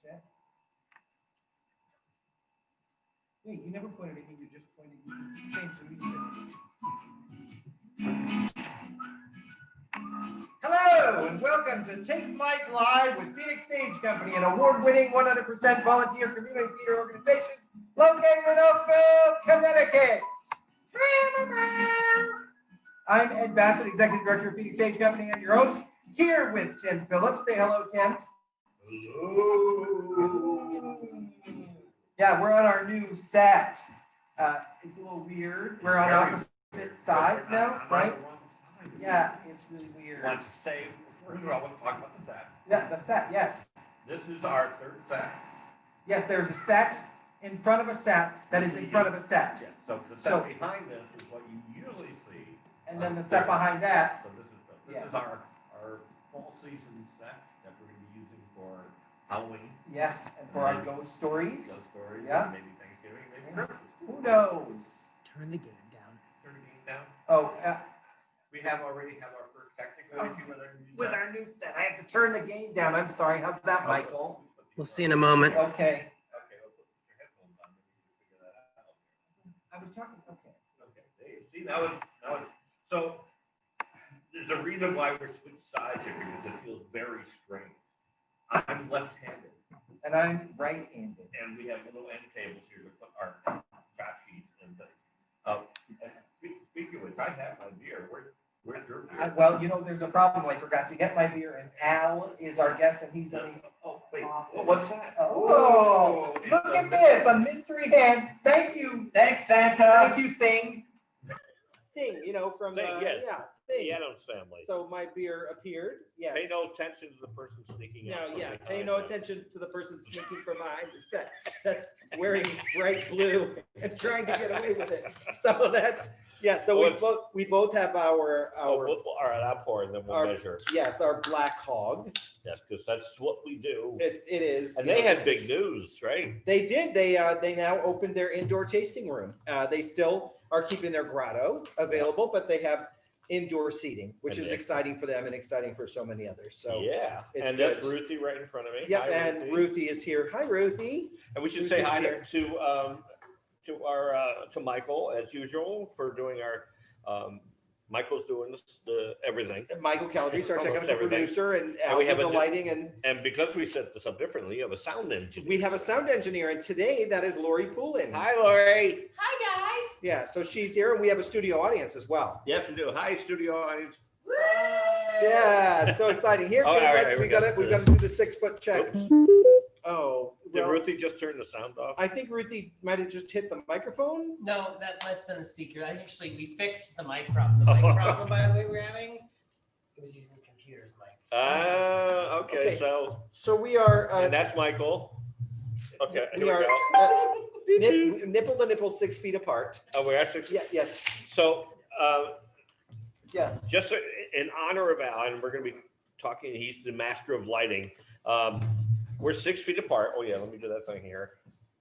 that. Wait, you never pointed at me, you just pointed, you changed the music. Hello, and welcome to Take Flight Live with Phoenix Stage Company, an award-winning 100% volunteer community theater organization located in Oakville, Connecticut. I'm Ed Bassett, Executive Director of Phoenix Stage Company, and your host, here with Tim Phillips. Say hello, Tim. Hello. Yeah, we're on our new set. It's a little weird. We're on opposite sides now, right? Yeah, it's really weird. Want to say, first of all, let's talk about the set. Yeah, the set, yes. This is our third set. Yes, there's a set in front of a set that is in front of a set. Yeah, so the set behind this is what you usually see. And then the set behind that. So this is our fall season set that we're going to be using for Halloween. Yes, and for our ghost stories. Ghost stories, yeah. Maybe Thanksgiving, maybe Christmas. Who knows? Turn the game down. Turn the game down. Oh, We already have our first technical issue with our new set. I have to turn the game down. I'm sorry. How's that, Michael? We'll see in a moment. Okay. Okay, let's put your headphones on. Maybe you can figure that out. I was talking. Okay. Okay. See, now it's so. There's a reason why we're switched sides here because it feels very strange. I'm left-handed. And I'm right-handed. And we have little end tables here to put our chat sheets and things. Speaking of which, I have my beer. Where's your beer? Well, you know, there's a problem. I forgot to get my beer, and Al is our guest, and he's in the Oh, wait. What's that? Oh, look at this. A mystery hand. Thank you. Thanks, Santa. Thank you, Thing. Thing, you know, from, Thing, yes. yeah, Thing. The Addams Family. So my beer appeared. Yes. Pay no attention to the person sneaking out. No, yeah, from pay behind no them. attention to the person sneaking from behind the set. That's wearing bright blue and trying to get away with it. So that's, yeah, so we both have our All right, I'll pour and then we'll measure. yes, our Black Hog. Yes, because that's what we do. It is. And they had big news, right? They did. They now opened their indoor tasting room. They still are keeping their grotto available, but they have indoor seating, which is exciting for them and exciting for so many others. So yeah, it's and good. that's Ruthie right in front of me. Yep, Hi, and Ruthie is here. Hi, Ruthie. And we should Ruthie's say hi here. to Michael as usual for doing our Michael's doing the everything. Michael Calabrese, our Almost technical everything. producer, and we we have the a- lighting, and And because we set this up differently, you have a sound engineer. we have a sound engineer, and today that is Lori Poulin. Hi, Lori. Hi, guys. Yeah, so she's here, and we have a studio audience as well. Yes, we do. Hi, studio audience. Yeah, it's so exciting. Here, Oh, Tim, all right, we've got to do the 6-foot check. Oh, Did well, Ruthie just turn the sound off? I think Ruthie might have just hit the microphone. No, that must have been the speaker. We fixed the mic problem. The mic problem, by the way, we're having. It was using the computer's mic. Okay, Okay. so We are and that's Michael. Okay, we here are we go. nipple to nipple 6 feet apart. Oh, we're actually Yeah, yes, so. yeah. Just in honor of Al, and we're going to be talking, he's the master of lighting. We're 6 feet apart. Oh, yeah, let me do that thing here.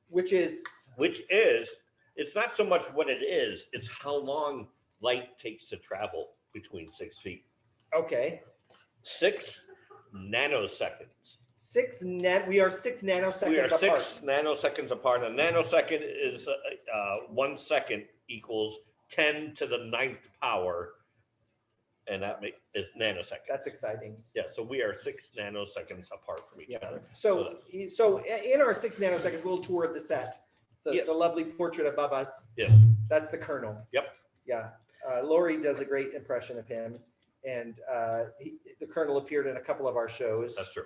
Which is It's not so much what it is, it's how long light takes to travel between 6 feet. okay. 6 nanoseconds. We are 6 nanoseconds We are apart. 6 nanoseconds apart. A nanosecond is 1 second equals 10 to the 9th power. And that is nanoseconds. That's exciting. Yeah, so we are 6 nanoseconds apart from each other. So in our 6 nanoseconds, we'll tour of the set. The lovely portrait above us. Yes. That's the Colonel. Yep. Yeah. Lori does a great impression of him. And the Colonel appeared in a couple of our shows. That's true.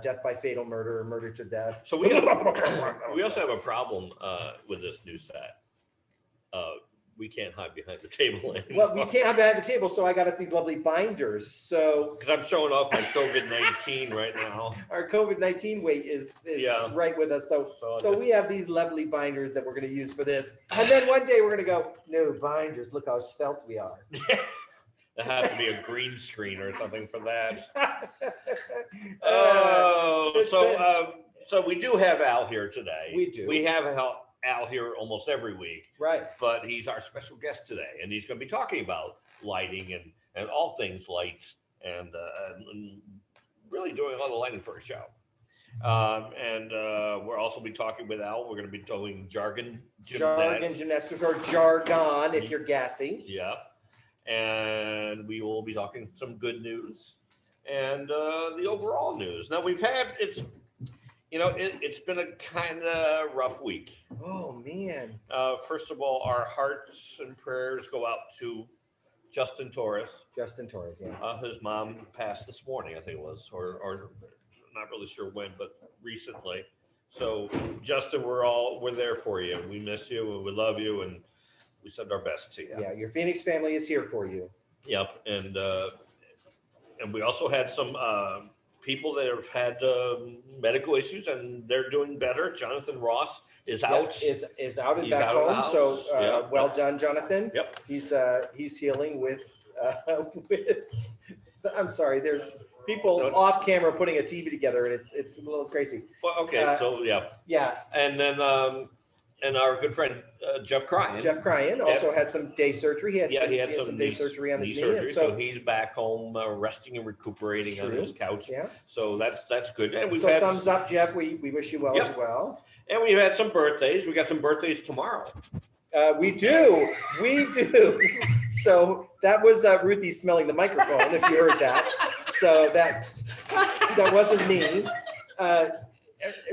Death by Fatal Murder, Murder to Death. So we also have a problem with this new set. We can't hide behind the table anymore. Well, we can't have behind the table, so I got us these lovely binders. So Because I'm showing off my COVID-19 right now. our COVID-19 weight is right with us. So we have these lovely binders that we're going to use for this. And then one day we're going to go, no binders, look how svelte we are. There has to be a green screen or something for that. So we do have Al here today. We do. We have Al here almost every week. Right. But he's our special guest today, and he's going to be talking about lighting and all things lights and really doing all the lighting for a show. And we'll also be talking with Al. We're going to be doing jargon gymnastics or jargon if you're gassy. Yeah. And we will be talking some good news and the overall news. Now it's been a kind of rough week. Oh man. First of all, our hearts and prayers go out to Justin Torres. Yeah. His mom passed this morning, I think it was, or not really sure when, but recently. So Justin, we're there for you. We miss you and we love you, and we send our best to you. Yeah, your Phoenix family is here for you. Yep, and we also had some people that have had medical issues, and they're doing better. Jonathan Ross is out. Is out and He's back out of the home. house. So Yeah. well done, Jonathan. Yep. He's healing with I'm sorry. There's people off camera putting a TV together, and it's a little crazy. Well, okay, so yeah, Yeah. and then and our good friend Jeff Cryan also had some day surgery. He had some day knee surgery on his knee. surgery, And so he's back home resting and recuperating on his couch. Yeah. So that's good. And we've So had thumbs up, Jeff. We wish you well as well. And we've had some birthdays. We got some birthdays tomorrow. We do. So that was Ruthie smelling the microphone, if you heard that. So that wasn't me.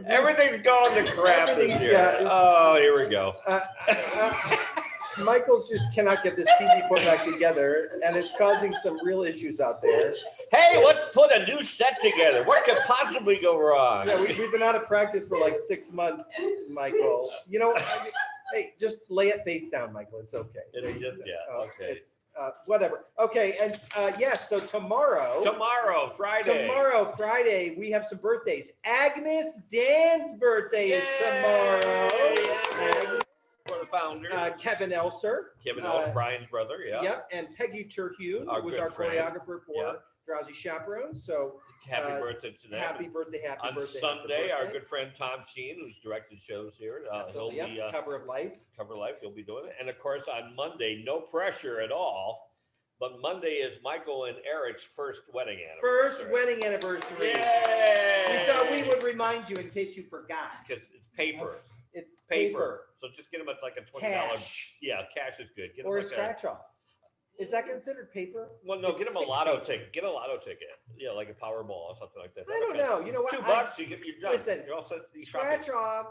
Everything's going to crap this year. Yeah, oh, here we go. Michael's just cannot get this TV put back together, and it's causing some real issues out there. Hey, let's put a new set together. What could possibly go wrong? Yeah, we've been out of practice for like 6 months, Michael. You know, hey, just lay it face down, Michael. It's okay. It's just, okay. It's whatever. Okay, and yes, so tomorrow, Friday, we have some birthdays. Agnes Dan's birthday is tomorrow. Yay. For the founder. Kevin Elser. Brian's brother, yeah. Yep, and Peggy Terhune, who was our choreographer for Drowsy Chaperone. So happy birthday to them. Happy birthday. On Sunday, our good friend Tom Sheen, who's directed shows here, he'll be Cover of Life. He'll be doing it. And of course, on Monday, no pressure at all, but Monday is Michael and Eric's first wedding anniversary. Yay! We thought we would remind you in case you forgot. Because it's paper. It's paper. So just get them at like a $20. Cash. Yeah, cash is good. Get or a scratch off. Is that considered paper? Well, no, get them a lotto ticket. Get a lotto ticket. Yeah, like a Powerball or something like that. I don't know. You know what? $2, you get your done. Listen, you're all set. Scratch off,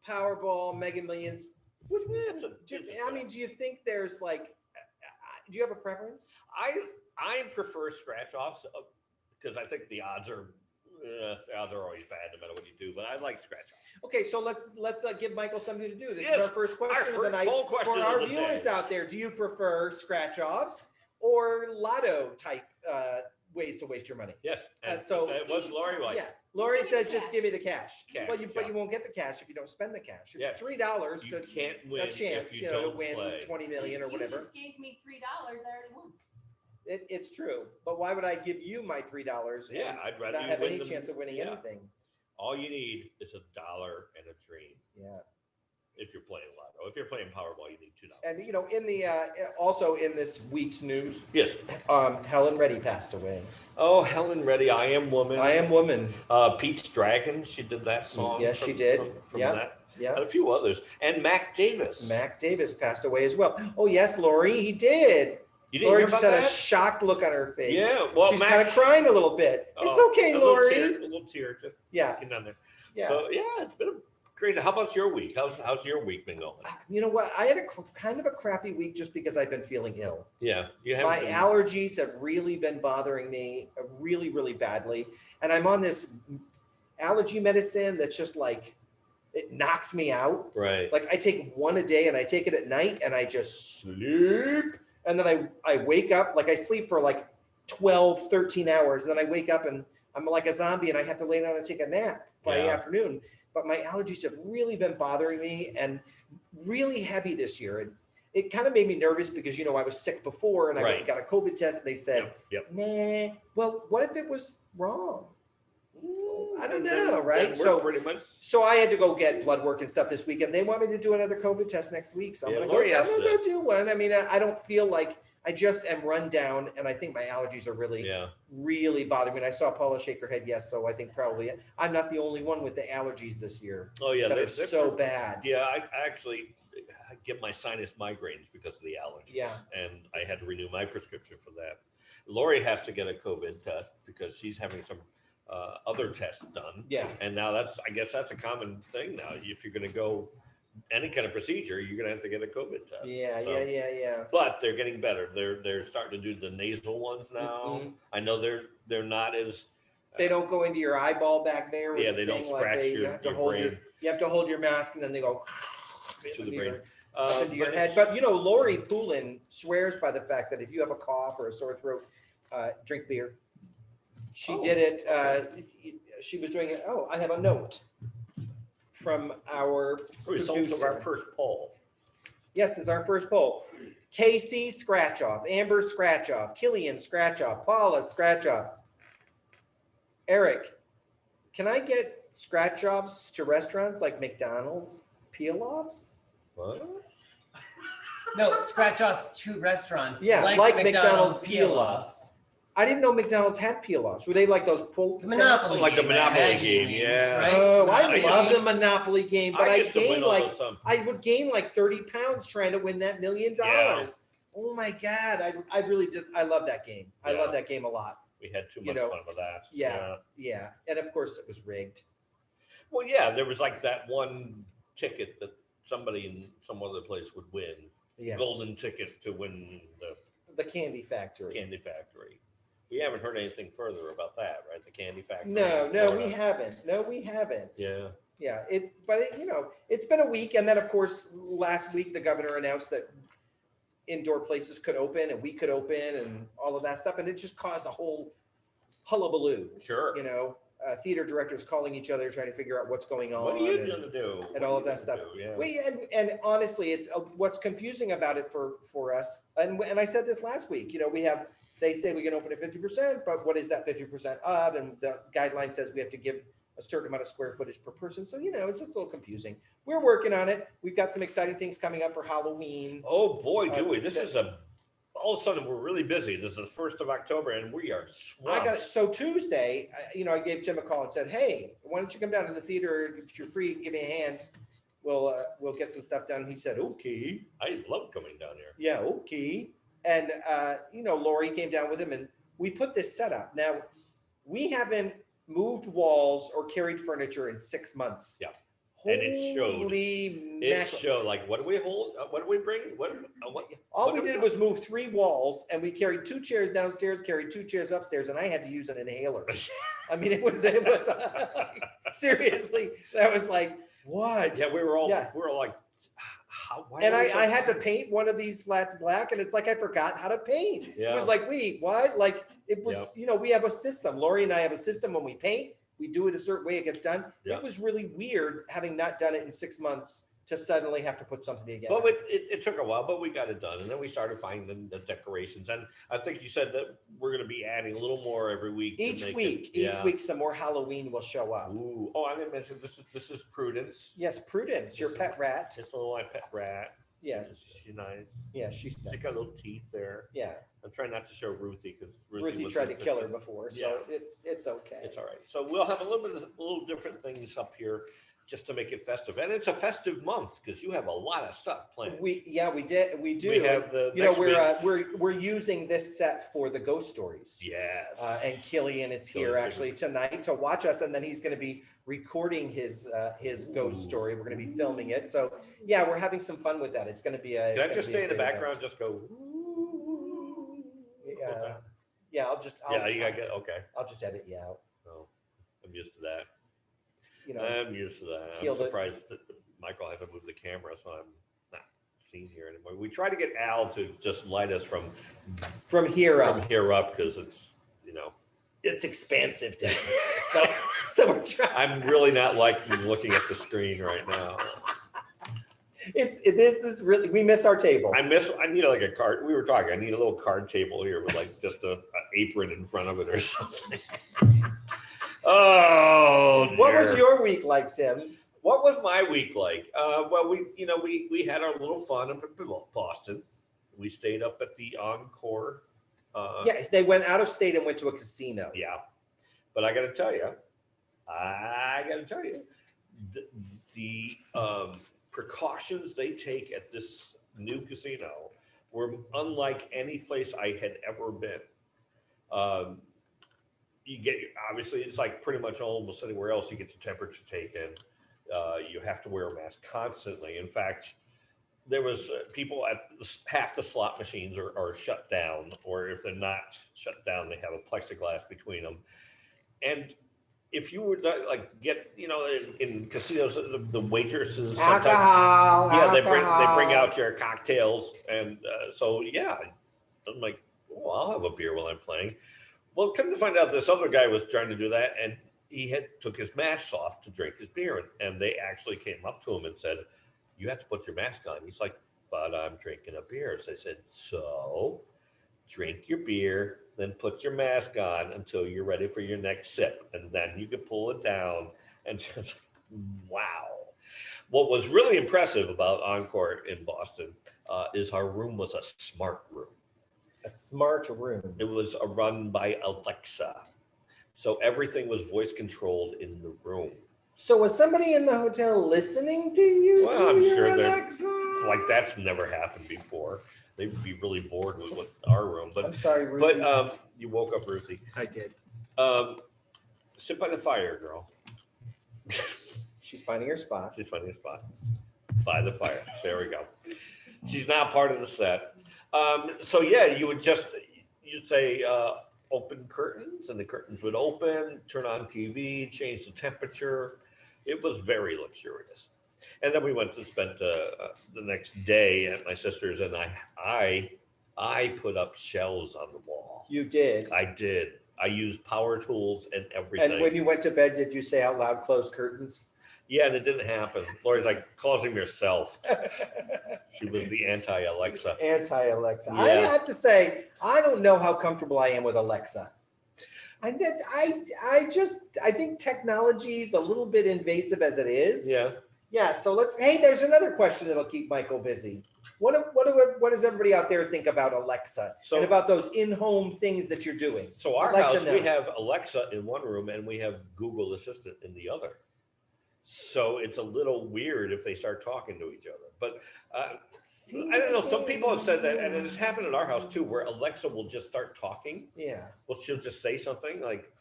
Powerball, Mega Millions. I mean, do you think there's like? Do you have a preference? I prefer scratch offs because I think the odds are always bad no matter what you do. But I like scratch offs. Okay, so let's give Michael something to do. This is our first question of the night for our viewers out there. Do you prefer scratch offs or lotto type ways to waste your money? Yes. So it was Lori like. Yeah. Lori says just give me the cash. But you won't get the cash if you don't spend the cash. It's $3 you can't win a chance, if you to don't win play. 20 million or whatever. You just gave me $3. I already won. It's true, but why would I give you my $3? Yeah, I'd rather not you have win any them. chance of winning anything. All you need is $1 and a dream. Yeah. If you're playing lotto, if you're playing Powerball, you need $2. And you know, in the also in this week's news, yes, Helen Reddy passed away. Oh, Helen Reddy, I Am Woman. I Am Woman. Pete's Dragon, she did that song. Yes, she did. From Yeah. that. Yeah. And a few others. And Mac Davis. Mac Davis passed away as well. Oh yes, Lori, he did. You didn't Lori hear just about had that? a shocked look on her face. Yeah, well, she's kind of crying a little bit. It's okay, a Lori. little tear just Yeah. down there. Yeah. So yeah, it's been crazy. How about your week? How's your week been going? You know what? I had kind of a crappy week just because I've been feeling ill. Yeah, you have. My allergies have really been bothering me really, really badly, and I'm on this allergy medicine that's just like it knocks me out. Right. Like I take one a day, and I take it at night, and I just sleep, and then I wake up, like I sleep for like 12, 13 hours, and then I wake up and I'm like a zombie, and I have to lay down and take a nap by the afternoon. But my allergies have really been bothering me and really heavy this year. And it kind of made me nervous because, you know, I was sick before and I got a COVID test and they said, nah, well, what if it was wrong? I don't And then know, right? we're So pretty much. So I had to go get blood work and stuff this weekend. They want me to do another COVID test next week. So I'm Yeah, gonna Lori go, I'm has gonna to. go do one. I mean, I don't feel like I just am run down, and I think my allergies are really, Yeah. really bothering me. And I saw Paula shake her head yes, so I think probably I'm not the only one with the allergies this year Oh yeah. that are they're so bad. Yeah, I actually get my sinus migraines because of the allergies. Yeah. And I had to renew my prescription for that. Lori has to get a COVID test because she's having some other tests done. Yeah, And now I guess that's a common thing now. If you're going to go any kind of procedure, you're going to have to get a COVID test. yeah, So- yeah. But they're getting better. They're starting to do the nasal ones now. Mhm. I know they're not as. They don't go into your eyeball back there. With Yeah, the they don't thing, like scratch you your, have to your hold brain you have to hold your mask, and then they go to the into brain. your- up into your But head. it's- But you know, Lori Poulin swears by the fact that if you have a cough or a sore throat, drink beer. She Oh, did it. She was doing it. Oh, I have a note from our results of producer. our first poll. Yes, it's our first poll. Casey, scratch off. Amber, scratch off. Killian, scratch off. Paula, scratch off. Eric, can I get scratch offs to restaurants like McDonald's peel offs? What? No, scratch offs to restaurants. Yeah, like McDonald's peel-offs. I didn't know McDonald's had peel offs. Were they like those pull? The Monopoly Like the game, I Monopoly imagine he game, means, yeah. right? Oh, I I love used the Monopoly game, but I used to win gained all like those times. I would gain like 30 pounds trying to win that $1 million. Yeah. Oh my God. I really did. I love that game. I Yeah. love that game a lot. We had too You much know, fun with that. Yeah. Yeah. And of course it was rigged. Well, yeah, there was like that one ticket that somebody in some other place would win. Yeah. Golden ticket to win the The Candy Factory. candy factory. We haven't heard anything further about that, right? The candy factory. No, in no, Florida. we haven't. No, we haven't. Yeah. Yeah. You know, it's been a week. And then of course, last week, the governor announced that indoor places could open and we could open and all of that stuff. And it just caused a whole hullabaloo, Sure. you know, theater directors calling each other, trying to figure out what's going on. What are you and- going to do? and What all are of you that gonna stuff. do? Yeah. And honestly, it's what's confusing about it for us. And I said this last week. You know, they say we can open at 50%, but what is that 50% of? And the guideline says we have to give a certain amount of square footage per person. So you know, it's a little confusing. We're working on it. We've got some exciting things coming up for Halloween. Oh boy, do we! This that- is all of a sudden we're really busy. This is the 1st of October, and we are swamped. So Tuesday, I gave Tim a call and said, "Hey, why don't you come down to the theater if you're free? Give me a hand. We'll get some stuff done." He said, "Okay." I love coming down here. Yeah, okay. And Lori came down with him, and we put this setup. Now, we haven't moved walls or carried furniture in 6 months. Yeah. And it showed. Holy It mackerel. showed like, what do we hold? What do we bring? What? All we what- did was move 3 walls, and we carried 2 chairs downstairs, carried 2 chairs upstairs, and I had to use an inhaler. I mean, it was seriously, that was like, what? Yeah, we were all Yeah. like, how? Why And are we so I had to tired? paint one of these flats black, and it's like I forgot how to paint. It Yeah. was like, wait, what? Like it was, we have a system. Lori and I have a system when we paint. We do it a certain way, it gets done. Yeah. It was really weird having not done it in 6 months to suddenly have to put something together. But it took a while, but we got it done, and then we started finding the decorations. And I think you said that we're going to be adding a little more every week. to each make week, it, yeah. some more Halloween will show up. Ooh. Oh, I didn't mention this is Prudence. Yes, Prudence, your pet rat. It's a little my pet rat. Yes, She's nice. yeah, she's She's got little teeth there. yeah. I'm trying not to show Ruthie because Ruthie tried to kill her before, so Yeah. it's okay. It's all right. So we'll have a little different things up here just to make it festive, and it's a festive month because you have a lot of stuff planned. We do. We have the next week- We're using this set for the ghost stories. Yes. And Killian is here Killian's actually tonight to watch us, and then he's going to be recording his ghost Ooh. story. We're going to be filming it, so yeah, we're having some fun with that. It's going to be a. Can I just stay in the background? Just go. Yeah, yeah. Yeah, you gotta get okay. I'll just edit you out. No, I'm used to that. You know, I'm used to that. Kill I'm the- surprised that Michael hasn't moved the camera, so I'm not seen here anymore. We try to get Al to just light us from from here from up, here up because it's it's expansive down here. So we're trying. I'm really not liking looking at the screen right now. This is really, we miss our table. I need like a card. We were talking. I need a little card table here with like just a apron in front of it or something. Oh, What was dear. your week like, Tim? What was my week like? Well, we had our little fun up in Boston. We stayed up at the Encore. Yes, they went out of state and went to a casino. Yeah, but I got to tell you, the precautions they take at this new casino were unlike any place I had ever been. You get, obviously it's like pretty much almost anywhere else. You get your temperature taken. You have to wear a mask constantly. In fact, there was people at half the slot machines are shut down, or if they're not shut down, they have a plexiglass between them. And if you were to like get, in casinos, the waitresses sometimes, yeah, they bring out your cocktails, and so yeah, I'm like, oh, I'll have a beer while I'm playing. Well, come to find out, this other guy was trying to do that, and he took his mask off to drink his beer, and they actually came up to him and said, "You have to put your mask on." He's like, "But I'm drinking a beer." So they said, "So drink your beer, then put your mask on until you're ready for your next sip, and then you can pull it down." And just, wow. What was really impressive about Encore in Boston is our room was a smart room. A smart room. It was run by Alexa. So everything was voice controlled in the room. So was somebody in the hotel listening to you? Well, I'm sure Alexa? like that's never happened before. They'd be really bored with our room. But I'm sorry, Ruthie. But you woke up, Ruthie. I did. Sit by the fire, girl. She's finding her spot. She's finding a spot by the fire. There we go. She's now part of the set. So yeah, you'd say open curtains, and the curtains would open, turn on TV, change the temperature. It was very luxurious. And then we went to spend the next day at my sister's, and I put up shelves on the wall. You did. I did. I used power tools and everything. And when you went to bed, did you say out loud, "Close curtains"? Yeah, and it didn't happen. Lori's like, "Close them yourself." She was the anti-Alexa. Anti-Alexa. Yeah. I have to say, I don't know how comfortable I am with Alexa. I think technology is a little bit invasive as it is. Yeah. Yeah. So hey, there's another question that'll keep Michael busy. What does everybody out there think about Alexa and about those in-home things that you're doing? So our I'd like to house, know. we have Alexa in one room and we have Google Assistant in the other. So it's a little weird if they start talking to each other. But I don't know. Some people have said that, and it has happened at our house too, where Alexa will just start talking. Yeah. Well, she'll just say something like,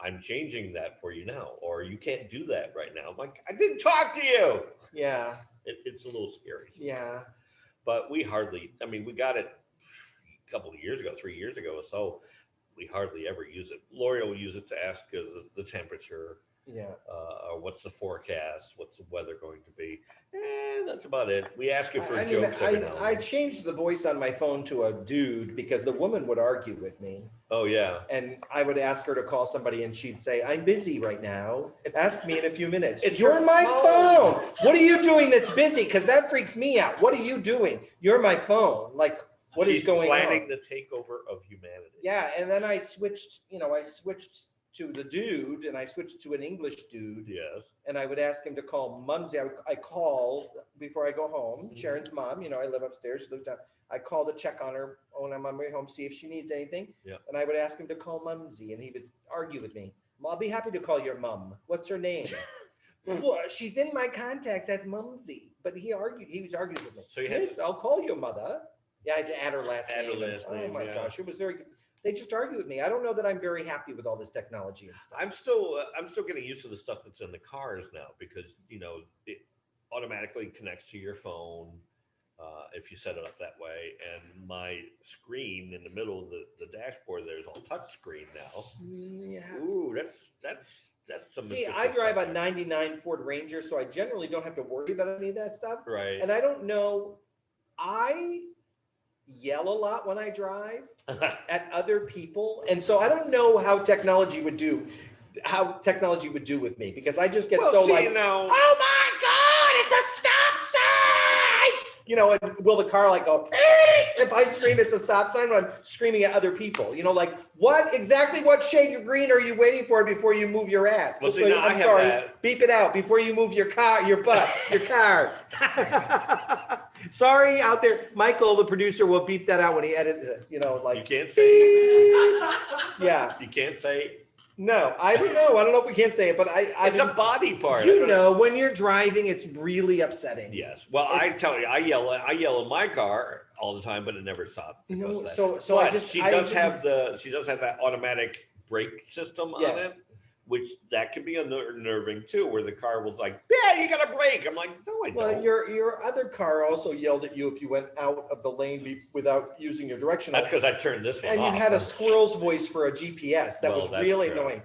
"I'm changing that for you now," or "You can't do that right now." I'm like, "I didn't talk to you." Yeah. It's a little scary. Yeah. But we got it a couple of years ago, 3 years ago or so. We hardly ever use it. Lori will use it to ask the temperature. Yeah. Or what's the forecast? What's the weather going to be? And that's about it. We ask you for jokes every now and I then. changed the voice on my phone to a dude because the woman would argue with me. Oh yeah. And I would ask her to call somebody and she'd say, "I'm busy right now. Ask me in a few minutes." It's You're your my phone. phone. What are you doing that's busy? Because that freaks me out. What are you doing? You're my phone. Like, what is She's going planning on? the takeover of humanity. Yeah. And then I switched to the dude, and I switched to an English dude. Yes. And I would ask him to call Mumsy. I call before I go home. Mhm. Sharon's mom, I live upstairs. She lives down. I call to check on her when I'm on my way home, see if she needs anything. Yeah. And I would ask him to call Mumsy, and he would argue with me. "I'll be happy to call your mum. What's her name?" "Well, she's in my contacts as Mumsy." But he was arguing with me. So you had "Yes, I'll call your mother." Yeah, I had to add her last Add her name. last Oh name, my yeah. gosh, it was very good. They just argue with me. I don't know that I'm very happy with all this technology and stuff. I'm still getting used to the stuff that's in the cars now because it automatically connects to your phone if you set it up that way. And my screen in the middle of the dashboard, there's all touch screen now. Yeah. Ooh, that's some. See, interesting I drive stuff a there. 99 Ford Ranger, so I generally don't have to worry about any of that stuff. Right. And I don't know, I yell a lot when I drive at other people. And so I don't know how technology would do with me, because I just get Well, so see, like, now, "Oh my God, it's a stop sign!" you know, and will the car like go, if I scream, it's a stop sign when I'm screaming at other people, you know, like what shade of green are you waiting for before you move your ass? Well, see, now I I'm have sorry, that. beep it out before you move your car, your car. Sorry out there. Michael, the producer, will beep that out when he edits it, you know, You like, can't say. yeah, You can't say. no, I don't know. I don't know if we can say it, but It's a body part. you know, when you're driving, it's really upsetting. Yes. Well, I It's- tell you, I yell in my car all the time, but it never stops. because No, of that. so I But just, she I does just- have that automatic brake system on Yes. it, which that can be unnerving too, where the car was like, yeah, you got to brake. I'm like, no, I well, don't. your other car also yelled at you if you went out of the lane without using your directional. That's because I turned this one And you off. had a squirrel's voice for a GPS. That Well, was that's really true. annoying.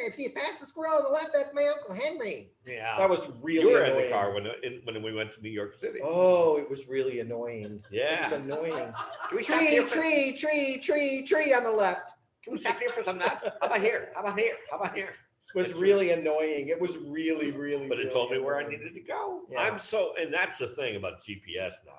If you pass the squirrel on the left, that's my Uncle Henry. Yeah. That was really you were annoying. in the car when we went to New York City. Oh, it was really annoying. It Yeah. was annoying. Can we stop here Tree on the left. Can we stop here for some nuts? How about here? How about here? How about here? Was really annoying. It was really, really. But it really told me where I annoying. needed to go. Yeah. And that's the thing about GPS now.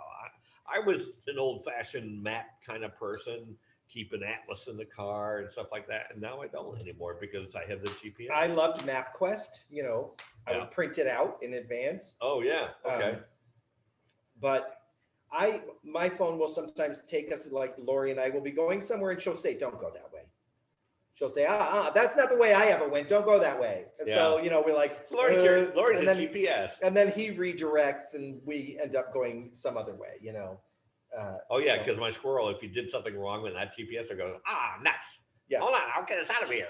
I was an old-fashioned map kind of person, keep an atlas in the car and stuff like that, and now I don't anymore because I have the GPS. I loved MapQuest. You know, I Yeah. would print it out in advance. Oh yeah, okay. But my phone will sometimes take us, like Lori and I will be going somewhere and she'll say, don't go that way. She'll say, that's not the way I ever went. Don't go that way. And so, you know, we're like, Lori's and a then, GPS. and then he redirects and we end up going some other way, you know. Oh yeah, so- because my squirrel, if you did something wrong with that GPS, I go, nuts. Yeah. Hold on, I'll get us out of here.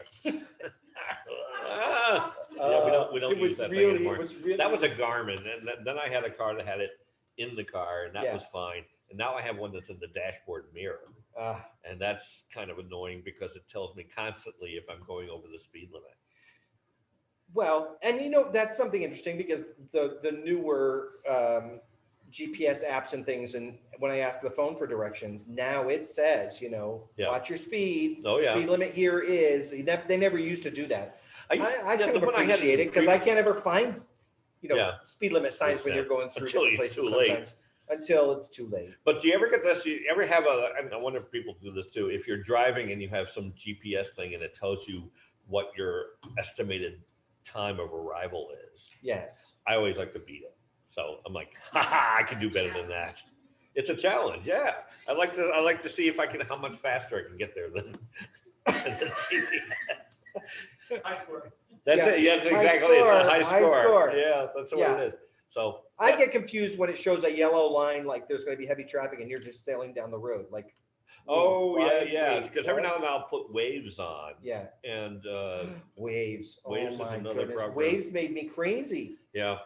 Yeah, we don't it use was that really, thing anymore. it was really, That was a Garmin, and then I had a car that had it in the car, and that Yeah. was fine. And now I have one that's in the dashboard mirror, and that's kind of annoying because it tells me constantly if I'm going over the speed limit. well, and you know, that's something interesting because the newer GPS apps and things, and when I ask the phone for directions, now it says, you know, Yeah. watch your speed. Oh, yeah. Speed limit here is, they never used to do that. I kind of when I had appreciate it because I can't ever find, you know, Yeah. speed limit signs when you're going through Until different it's places too late. sometimes. Until it's too late. But do you ever get this? You ever have I wonder if people do this too. If you're driving and you have some GPS thing and it tells you what your estimated time of arrival is, Yes. I always like to beat it. So I'm like, I can do better than that. It's a challenge, yeah. I like to see if I can how much faster I can get there than GPS. I swear. That's Yeah. it. Yes, High exactly. It's a score, high high score. score. Yeah, that's what Yeah. it is. So I get confused when it shows a yellow line, like there's going to be heavy traffic and you're just sailing down the road. Like, oh wait, yeah, wait, because every what? now and then I'll put waves on, Yeah. and Waves. Waves is Oh my another goodness. program. Waves made me crazy. yeah,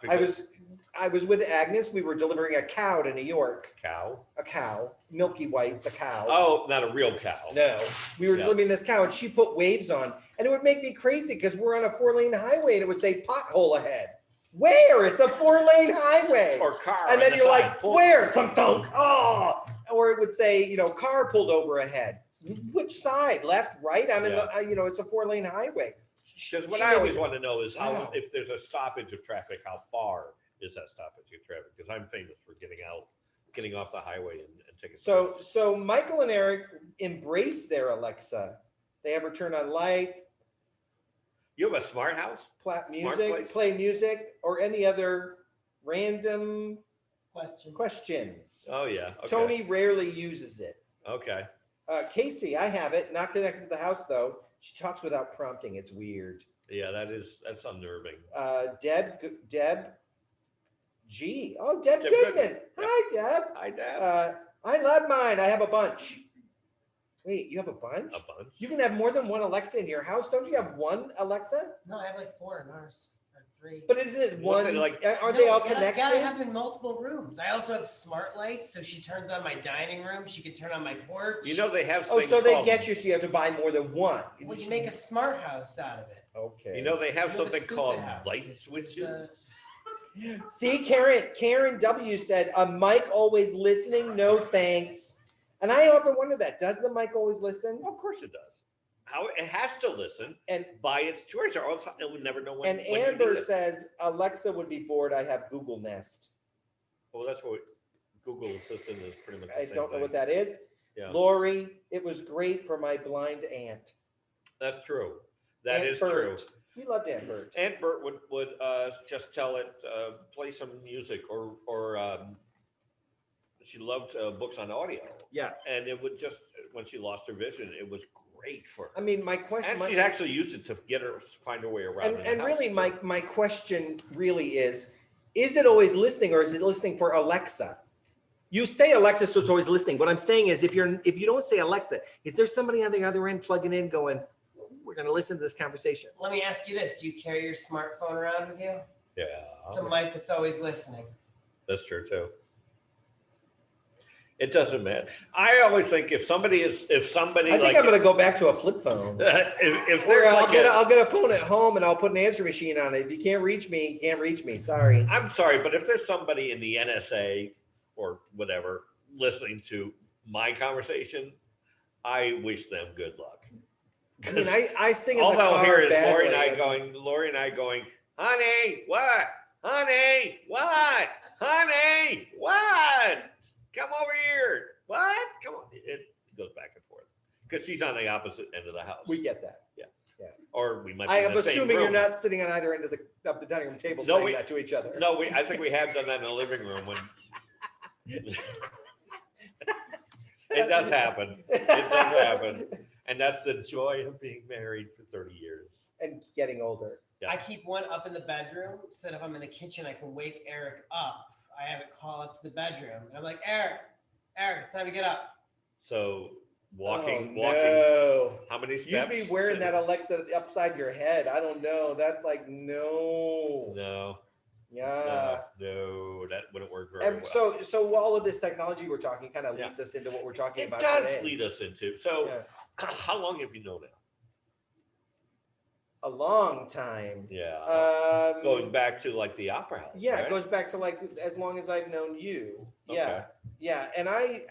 I was with Agnes. We were delivering a cow to New York. cow. A cow, milky white, the cow. Oh, not a real cow. No, we were Yeah. delivering this cow and she put waves on and it would make me crazy because we're on a 4-lane highway and it would say pothole ahead. Where? It's a 4-lane highway. Or car. And on then the you're side. like, where? Some dunk. Oh, or it would say, you know, car pulled over ahead. Which side? Left, right? I'm in the, you know, it's a 4-lane highway. Because what She I made always me- want to know is how, Wow. if there's a stoppage of traffic, how far is that stoppage of traffic? Because I'm famous for getting off the highway and taking. So Michael and Eric embrace their Alexa. They have her turn on lights, You have a smart house? play Smart music, place? play music, or any other random Question. questions. Oh yeah. Okay. Tony rarely uses it. Okay. Casey, I have it, not connected to the house though. She talks without prompting. It's weird. Yeah, that's unnerving. Deb G. Oh, Deb Deb Goodman. Goodman. Hi, Deb. Hi, Dad. I love mine. I have a bunch. Wait, you have a bunch? A bunch. You can have more than one Alexa in your house. Don't you have one Alexa? No, I have like 4 in ours, or 3. But isn't it What, one? like- Aren't No, they all you gotta- connected? Gotta have them in multiple rooms. I also have smart lights, so she turns on my dining room. She could turn on my porch. You know they have. Oh, things so they called- get you, so you have to buy more than one. Well, you make a smart house out of it. Okay. You know they have You something stupid called house. light It's switches. See, Karen W said, a mic always listening? No, thanks. And I often wonder that. Does the mic always listen? Well, of course it does. How it has to listen And by its choice, or else it would never know when. and when you Amber need it. says, Alexa would be bored. I have Google Nest. Well, that's what Google Assistant is pretty much the I same don't know thing. what that is. Yeah, Lori, it was great for my blind aunt. that's true. That Aunt is Bert. true. We loved Aunt Bert. Aunt Bert would just tell it, play some music or she loved books on audio. Yeah. And it would just, when she lost her vision, it was great for her. I mean, my question. And she's actually used it to find her way around. And really, my my question really is it always listening or is it listening for Alexa? You say Alexa, so it's always listening. What I'm saying is if you don't say Alexa, is there somebody on the other end plugging in going, we're going to listen to this conversation? Let me ask you this. Do you carry your smartphone around with you? Yeah. It's a mic that's always listening. That's true too. It doesn't matter. I always think if somebody I think like I'm going to go back to a flip phone. if Or they're I'll like get a phone at home and I'll put an answer machine on it. If you can't reach me, you can't reach me. Sorry. I'm sorry, but if there's somebody in the NSA or whatever listening to my conversation, I wish them good luck. I mean, I sing in the All they'll car hear is badly. Lori and I going, honey, what? Honey, what? Honey, what? Come over here. What? Come on. It goes back and forth because she's on the opposite end of the house. We get that. Or we might. Be I in am the same assuming you're room. not sitting on either end of the dining room table No, saying we- that to each other. No, I think we have done that in the living room when. It does happen. It does happen. And that's the joy of being married for 30 years. And getting older. Yeah. I keep one up in the bedroom so that if I'm in the kitchen, I can wake Eric up. I have it call up to the bedroom. And I'm like, Eric, it's time to get up. So walking. No. How many steps? You'd be wearing that Alexa upside your head. I don't know. That's like, no. No, Yeah. no, that wouldn't work very And well. so all of this technology we're talking kind of Yeah. leads us into what we're talking It about does today. lead us into. So Yeah. how long have you known now? A long time. Yeah. Going back to like the opera house. Yeah, right? it goes back to like as long as I've known you. Okay. Yeah. Yeah. And I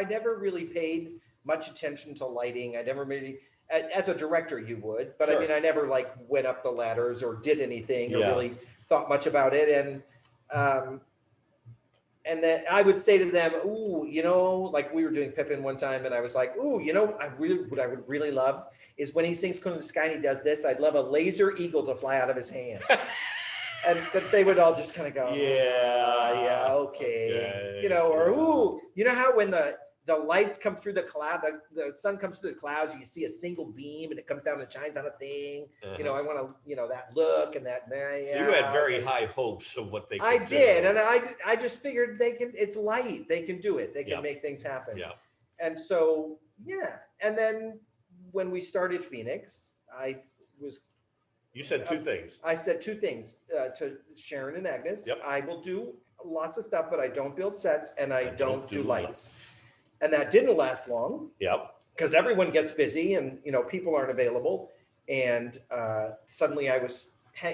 never really paid much attention to lighting. I never really, as a director, you would, but Sure. I mean, I never like went up the ladders or did anything or Yeah. really thought much about it. And then I would say to them, ooh, like we were doing Pippin one time and I was like, ooh, what I would really love is when he sings Come to the Sky and he does this, I'd love a laser eagle to fly out of his hand. And that they would all just kind of go, yeah, okay. Or, ooh, you know how when the lights come through the cloud, the sun comes through the clouds, you see a single beam and it comes down and shines on a thing. Uh-huh. I want to, that look and that. So you had very high hopes of what they could do. did. And I just figured it's light. They can do it. They can Yeah. make things happen. Yeah. And so, yeah. And then when we started Phoenix, You said two things. I said two things to Sharon and Agnes. Yep. I will do lots of stuff, but I don't build sets and I don't do lights. lights. And that didn't last long Yep. because everyone gets busy and, people aren't available. And suddenly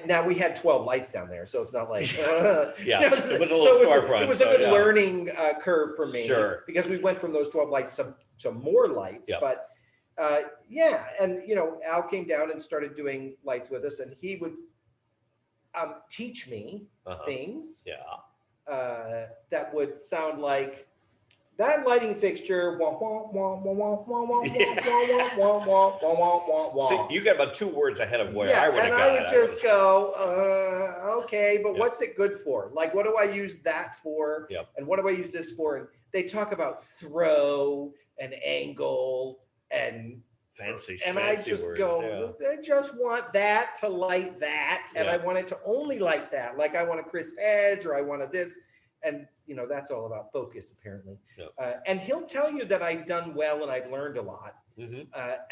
now we had 12 lights down there. So it's not like, Yeah. It was a little so storefront. It was a so, good yeah. learning curve for me. Sure. Because we went from those 12 lights to more lights. Yep. But yeah. And, Al came down and started doing lights with us and he would teach me Uh-huh. things Yeah. that would sound like that lighting fixture. Wah, wah, wah, wah, wah, wah, wah, wah, wah, wah, wah, wah, wah, wah. See, you got about 2 words ahead of where Yeah, I would have and got I would it. just go, okay, but Yeah. what's it good for? Like, what do I use that for? Yep. And what do I use this for? And they talk about throw and angle and Fancy, and I fancy just words, go, I just want that to light that, and Yeah. I want it to only light that. Like I want a crisp edge, or I wanted this, and that's all about focus, apparently. Yep. And he'll tell you that I've done well and I've learned a lot, hmm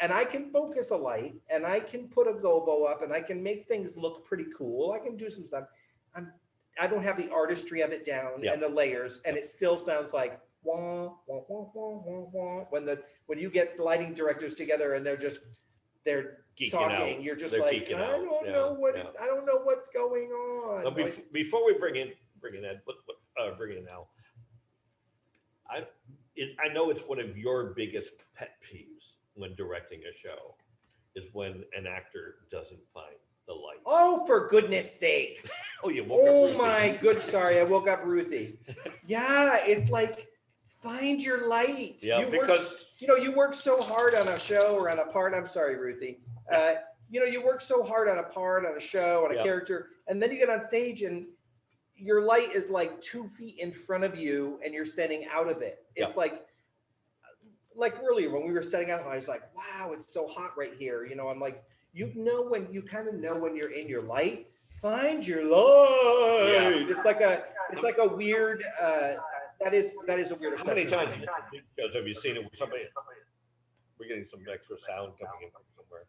and I can focus a light, and I can put a gobo up, and I can make things look pretty cool. I can do some stuff. I don't have the artistry of it down Yep. and the layers, and it still sounds like wah, wah, wah, wah, wah, wah. When you get lighting directors together and they're Geeking talking, out. you're just They're like, geeking I out. don't Yeah, know yeah. I don't know what's going on. Now, Like, before we bring in Ed, bring in Al, I know it's one of your biggest pet peeves when directing a show is when an actor doesn't find the light. Oh, for goodness sake. Oh, you woke up Oh Ruthie. my good. Sorry, I woke up Ruthie. Yeah, it's like find your light. Yeah, you because work, you work so hard on a show or on a part. I'm sorry, Ruthie. You work so hard on a part, on a show, on a Yeah. character, and then you get on stage and your light is like 2 feet in front of you and you're standing out of it. It's Yeah. like earlier when we were setting out, I was like, wow, it's so hot right here. I'm like, when you kind of know when you're in your light, find your light. Yeah. It's like a weird, that is a weird how many obsession. times have you seen it with somebody? We're getting some extra sound coming in from somewhere.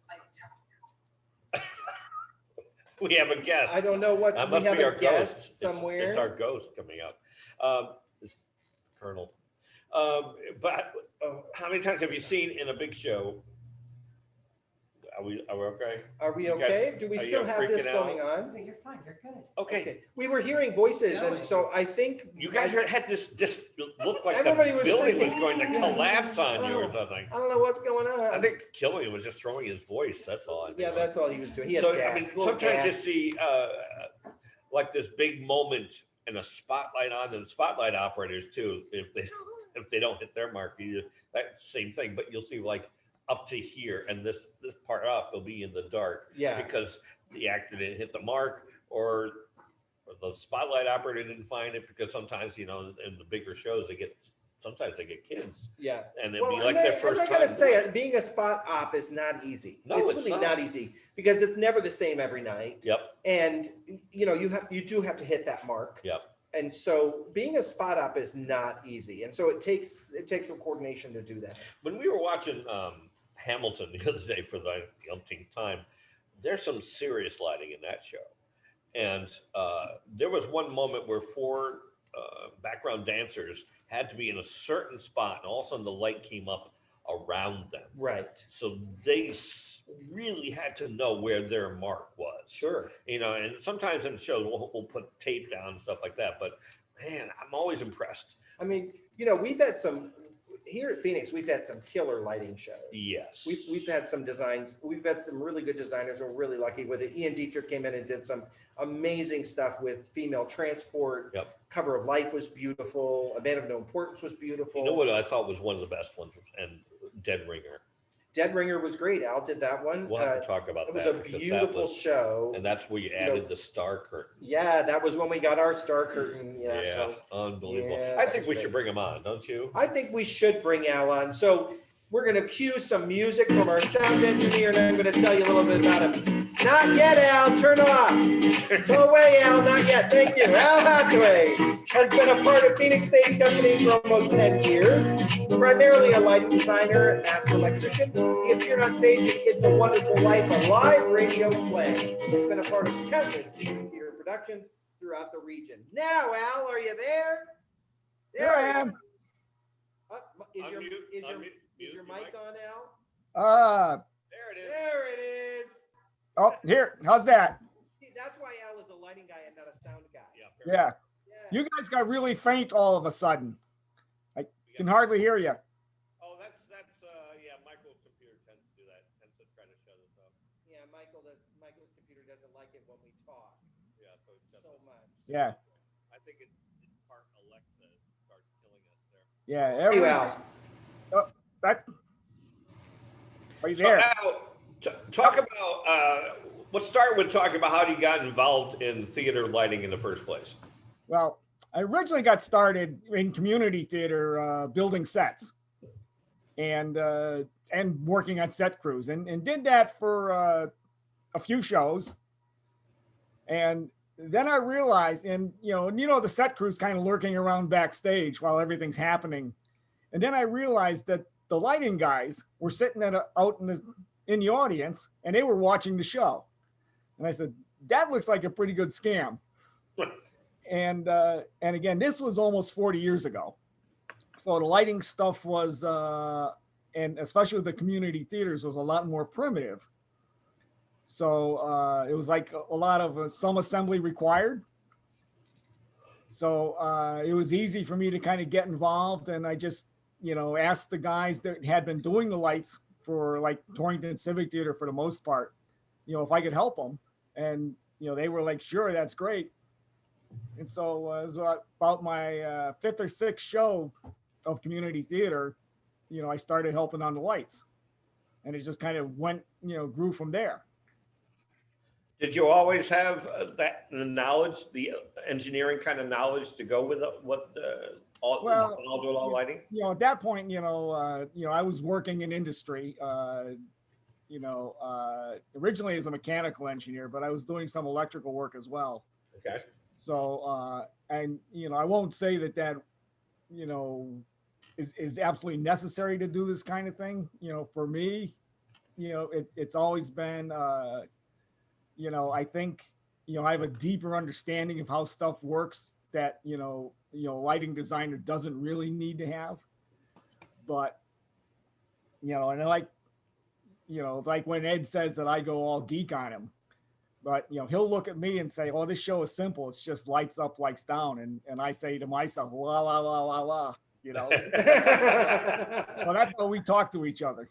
We have a guest. I don't know what, That we must have be a our guest ghost. somewhere. It's our ghost coming up. It's Colonel. But how many times have you seen in a big show? Are we okay? Are we You guys- okay? Do we are still you have this freaking going out? on? Okay, you're fine. You're good. Okay. We were hearing voices, and so I think You guys had this looked like Everybody the was building was freaking- going to collapse on you or Oh. something. I don't know what's going on. I think Killian was just throwing his voice. That's all. I think. Yeah, that's all he was doing. He had So gas, I mean, little sometimes you gas. see like this big moment and a spotlight on, and spotlight operators too. If they don't hit their mark, that same thing. But you'll see like up to here, and this part up will be in the dark Yeah, because the actor didn't hit the mark, or the spotlight operator didn't find it. Because sometimes in the bigger shows sometimes they get kids, yeah. and it'd Well, be like their first I'm time. not gonna say it. Being a spot op is not easy. No, it's it's really not. not easy because it's never the same every night. Yep. And you do have to hit that mark. Yep. And so being a spot op is not easy. And so it takes some coordination to do that. When we were watching Hamilton the other day for the umpteenth time, there's some serious lighting in that show. And there was one moment where 4 background dancers had to be in a certain spot, and all of a sudden the light came up around them. Right. So they really had to know where their mark was. Sure. And sometimes in shows we'll put tape down and stuff like that. But man, I'm always impressed. I mean, we've had some here at Phoenix. We've had some killer lighting shows. Yes. We've had some designs. We've had some really good designers. We're really lucky with it. Ian Dietrich came in and did some amazing stuff with female transport. Yep. Cover of Life was beautiful. A Man of No Importance was beautiful. You know what I thought was one of the best ones, and Dead Ringer. Dead Ringer was great. Al did that one. We'll have to talk about It was that. a because that beautiful was- show. And that's where you added the star curtain. Yeah, that was when we got our star curtain. Yeah. Yeah, So unbelievable. yeah, I that think was we great. should bring him on, don't you? I think we should bring Al on. So we're going to cue some music from our sound engineer, and I'm going to tell you a little bit about him. Not yet, Al. Turn off. Go away, Al. Not yet. Thank you. Al Hathaway has been a part of Phoenix Stage Company for almost 10 years. Primarily a lighting designer and master electrician, he appeared on stage in It's a Wonderful Life, a live radio play. He's been a part of countless theater productions throughout the region. Now, Al, are you there? Here I am. Is your Unmute mic on, Al? There it is. There it is. Oh, here. How's that? See, that's why Al is a lighting guy and not a sound guy. Yeah. Yeah. Yeah. You guys got really faint all of a sudden. I can hardly hear you. Oh, that's yeah. Michael's computer tends to do that. Tends to try to shut us up. Yeah, Michael's computer doesn't like it when we talk Yeah, so it so doesn't. much. Yeah. I think it's part Alexa starts killing us there. Yeah. Hey, everything- Al. That. Are you So there? now, talk about. Let's start with talking about how you got involved in theater lighting in the first place. Well, I originally got started in community theater, building sets, and working on set crews, and did that for a few shows, and then I realized, and the set crew's kind of lurking around backstage while everything's happening, and then I realized that the lighting guys were sitting out in the audience, and they were watching the show, and I said, that looks like a pretty good scam. And again, this was almost 40 years ago. So the lighting stuff was, and especially with the community theaters, was a lot more primitive. So it was like a lot of some assembly required. So it was easy for me to kind of get involved. And I just, asked the guys that had been doing the lights for like Torrington Civic Theater for the most part, if I could help them. And, they were like, sure, that's great. And so it was about my fifth or sixth show of community theater, I started helping on the lights, and it just kind of went, grew from there. Did you always have the knowledge, the engineering kind of knowledge to go with all lighting? At that point, I was working in industry, originally as a mechanical engineer, but I was doing some electrical work as well. Okay. So, and, I won't say that, is absolutely necessary to do this kind of thing. For me, it's always been, I think, I have a deeper understanding of how stuff works that, lighting designer doesn't really need to have. But, and it's like when Ed says that I go all geek on him, but, he'll look at me and say, oh, this show is simple. It's just lights up, lights down. And I say to myself, la, la, la, la, la, Well, that's how we talk to each other.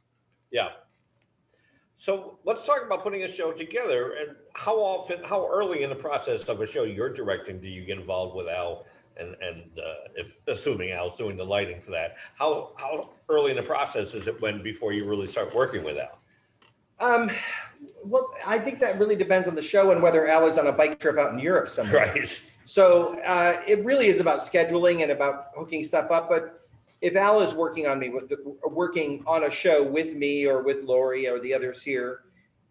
Yeah. So let's talk about putting a show together, and how early in the process of a show you're directing do you get involved with Al, and if assuming Al's doing the lighting for that, how early in the process is it before you really start working with Al? Well, I think that really depends on the show and whether Al is on a bike trip out in Europe somewhere. Right. So it really is about scheduling and about hooking stuff up. But if Al is working on a show with me or with Lori or the others here,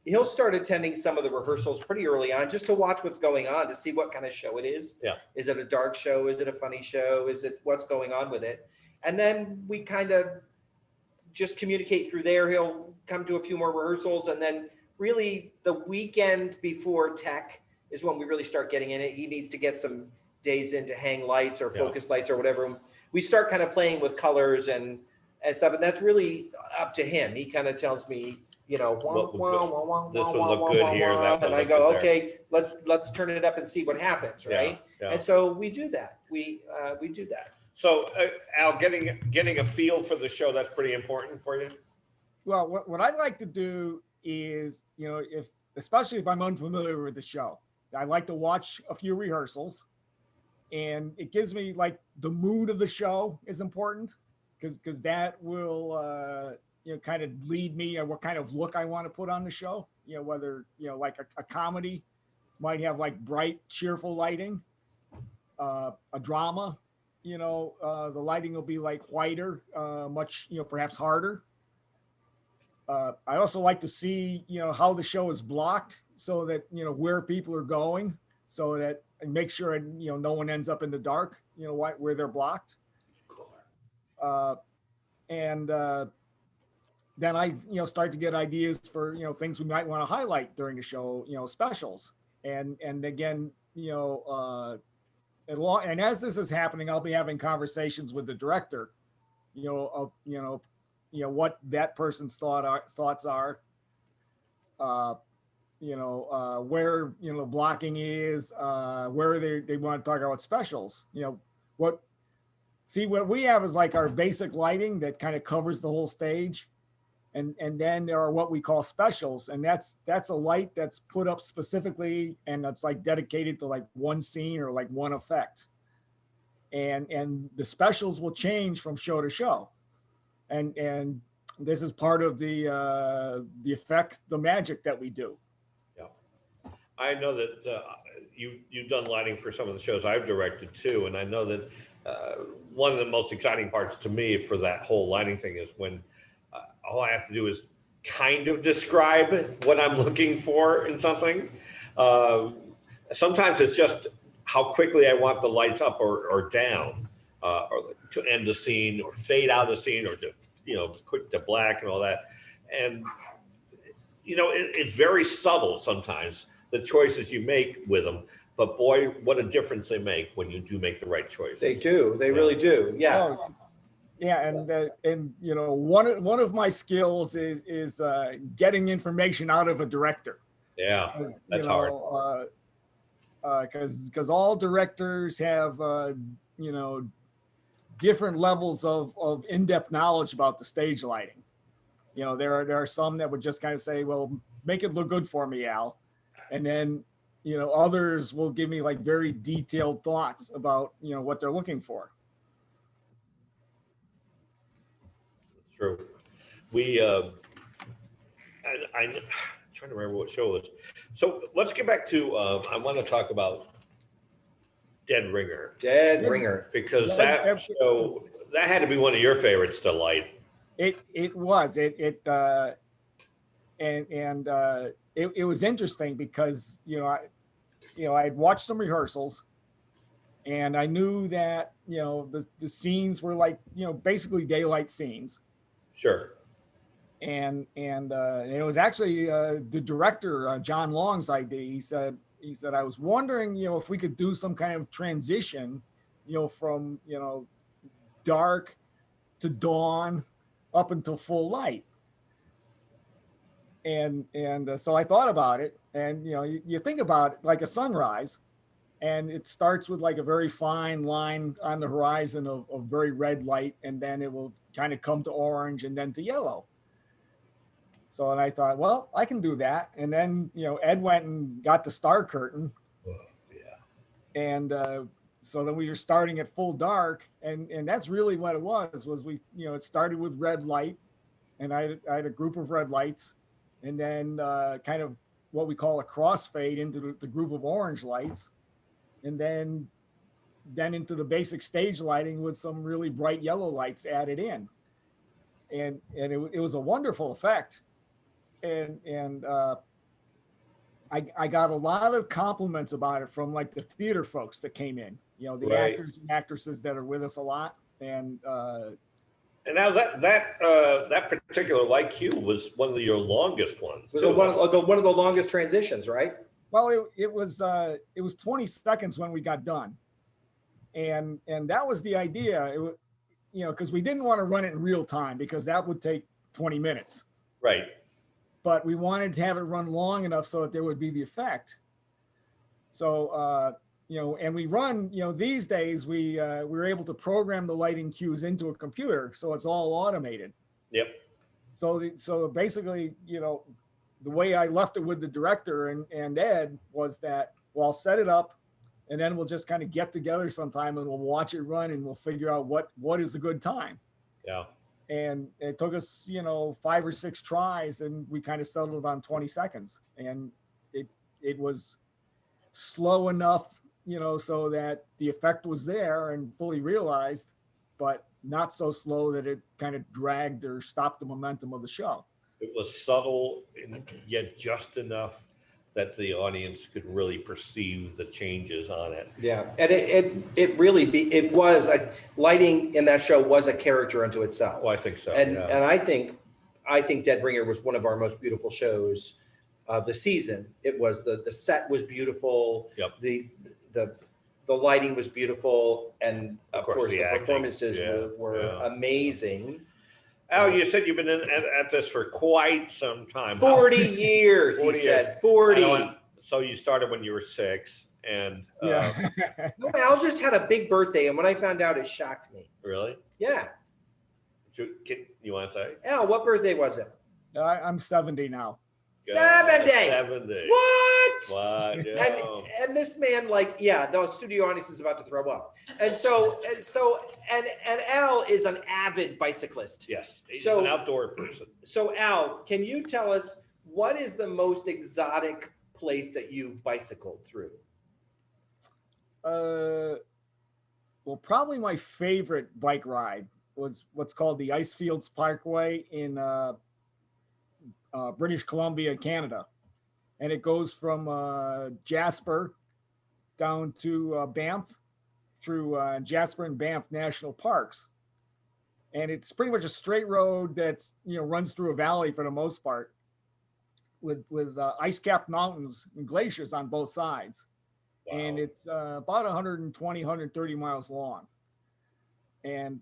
he'll start attending some of the rehearsals pretty early on just to watch what's going on, to see what kind of show it is. Yeah. Is it a dark show? Is it a funny show? Is it what's going on with it? And then we kind of just communicate through there. He'll come to a few more rehearsals, and then really the weekend before tech is when we really start getting in it. He needs to get some days in to hang lights or focus lights or whatever. We start kind of playing with colors and stuff, and that's really up to him. He kind of tells me, this would look good here, that would and I look go, good okay, let's turn it up and see what happens, right? Yeah. And so we do that. We do that. So Al, getting a feel for the show, that's pretty important for you? Well, what I like to do is, especially if I'm unfamiliar with the show, I like to watch a few rehearsals, and it gives me like the mood of the show is important because that will, kind of lead me on what kind of look I want to put on the show. Whether, like a comedy might have like bright, cheerful lighting, a drama, the lighting will be like whiter, much, perhaps harder. I also like to see, how the show is blocked so that, where people are going, so that and make sure, no one ends up in the dark, where they're blocked. And then I, start to get ideas for, things we might want to highlight during the show, specials. And again, and as this is happening, I'll be having conversations with the director, what that person's thoughts are, where, blocking is, where they want to talk about specials, what we have is like our basic lighting that kind of covers the whole stage. And then there are what we call specials. And that's a light that's put up specifically, and that's like dedicated to like one scene or like one effect. And the specials will change from show to show. And this is part of the effect, the magic that we do. Yeah, I know that you've done lighting for some of the shows I've directed too, and I know that one of the most exciting parts to me for that whole lighting thing is when all I have to do is kind of describe what I'm looking for in something. Sometimes it's just how quickly I want the lights up or down, or to end the scene or fade out the scene, or to put to black and all that. And it's very subtle sometimes, the choices you make with them. But boy, what a difference they make when you do make the right choice. They do. They really do. Yeah. Yeah, and one of my skills is getting information out of a director. Yeah, that's hard. Because all directors have different levels of in-depth knowledge about the stage lighting. There are some that would just kind of say, well, make it look good for me, Al. And then, others will give me like very detailed thoughts about, what they're looking for. True. We, I'm trying to remember what show it was. So let's get back to, I want to talk about Dead Ringer, Dead Ringer. because Dead- that show, that had to be one of your favorites to light. It was it was interesting because I had watched some rehearsals, and I knew that the scenes were like basically daylight scenes, Sure. and it was actually the director John Long's idea. He said I was wondering if we could do some kind of transition from dark to dawn up until full light. And so I thought about it, and you think about it like a sunrise, and it starts with like a very fine line on the horizon of very red light, and then it will kind of come to orange and then to yellow. So and I thought, well, I can do that. And then Ed went and got the star curtain, Yeah. and so then we were starting at full dark, and that's really what it was we it started with red light, and I had a group of red lights, and then kind of what we call a crossfade into the group of orange lights, and then into the basic stage lighting with some really bright yellow lights added in, and it was a wonderful effect, and I got a lot of compliments about it from like the theater folks that came in, the Right. actors and actresses that are with us a lot, and And now that particular light cue was one of your longest ones. It was too. one of the longest transitions, right? well, it was 20 seconds when we got done, and that was the idea. It was, because we didn't want to run it in real time because that would take 20 minutes, Right. but we wanted to have it run long enough so that there would be the effect. So and we run, these days we were able to program the lighting cues into a computer, so it's all automated. Yep. So basically, the way I left it with the director and Ed was that, well, I'll set it up, and then we'll just kind of get together sometime and we'll watch it run, and we'll figure out what is a good time. Yeah. And it took us, 5 or 6 tries, and we kind of settled on 20 seconds. And it was slow enough, so that the effect was there and fully realized, but not so slow that it kind of dragged or stopped the momentum of the show. It was subtle and yet just enough that the audience could really perceive the changes on it. Yeah, and it really was lighting in that show was a character unto itself. Oh, I think so. And yeah. and I think Dead Ringer was one of our most beautiful shows of the season. It was the set was beautiful. Yep. The lighting was beautiful, and of course the acting. performances were Yeah. amazing. Al, you said you've been at this for quite some time. 40 years, 40 he said. years. 40. So you started when you were 6, and Yeah. No, Al just had a big birthday, and when I found out, it shocked me. really? Yeah. You want to say? Al, what birthday was it? I'm 70 now. 70. 70. What? Wow. Yeah. And this man, like, yeah, the studio audience is about to throw up. And so Al is an avid bicyclist. Yes. He's So- an outdoor person. So Al, can you tell us what is the most exotic place that you've bicycled through? Well, probably my favorite bike ride was what's called the Icefields Parkway in British Columbia, Canada. And it goes from Jasper down to Banff through Jasper and Banff National Parks. And it's pretty much a straight road that's, runs through a valley for the most part with ice-capped mountains and glaciers on both sides. Wow. And it's about 120, 130 miles long. And,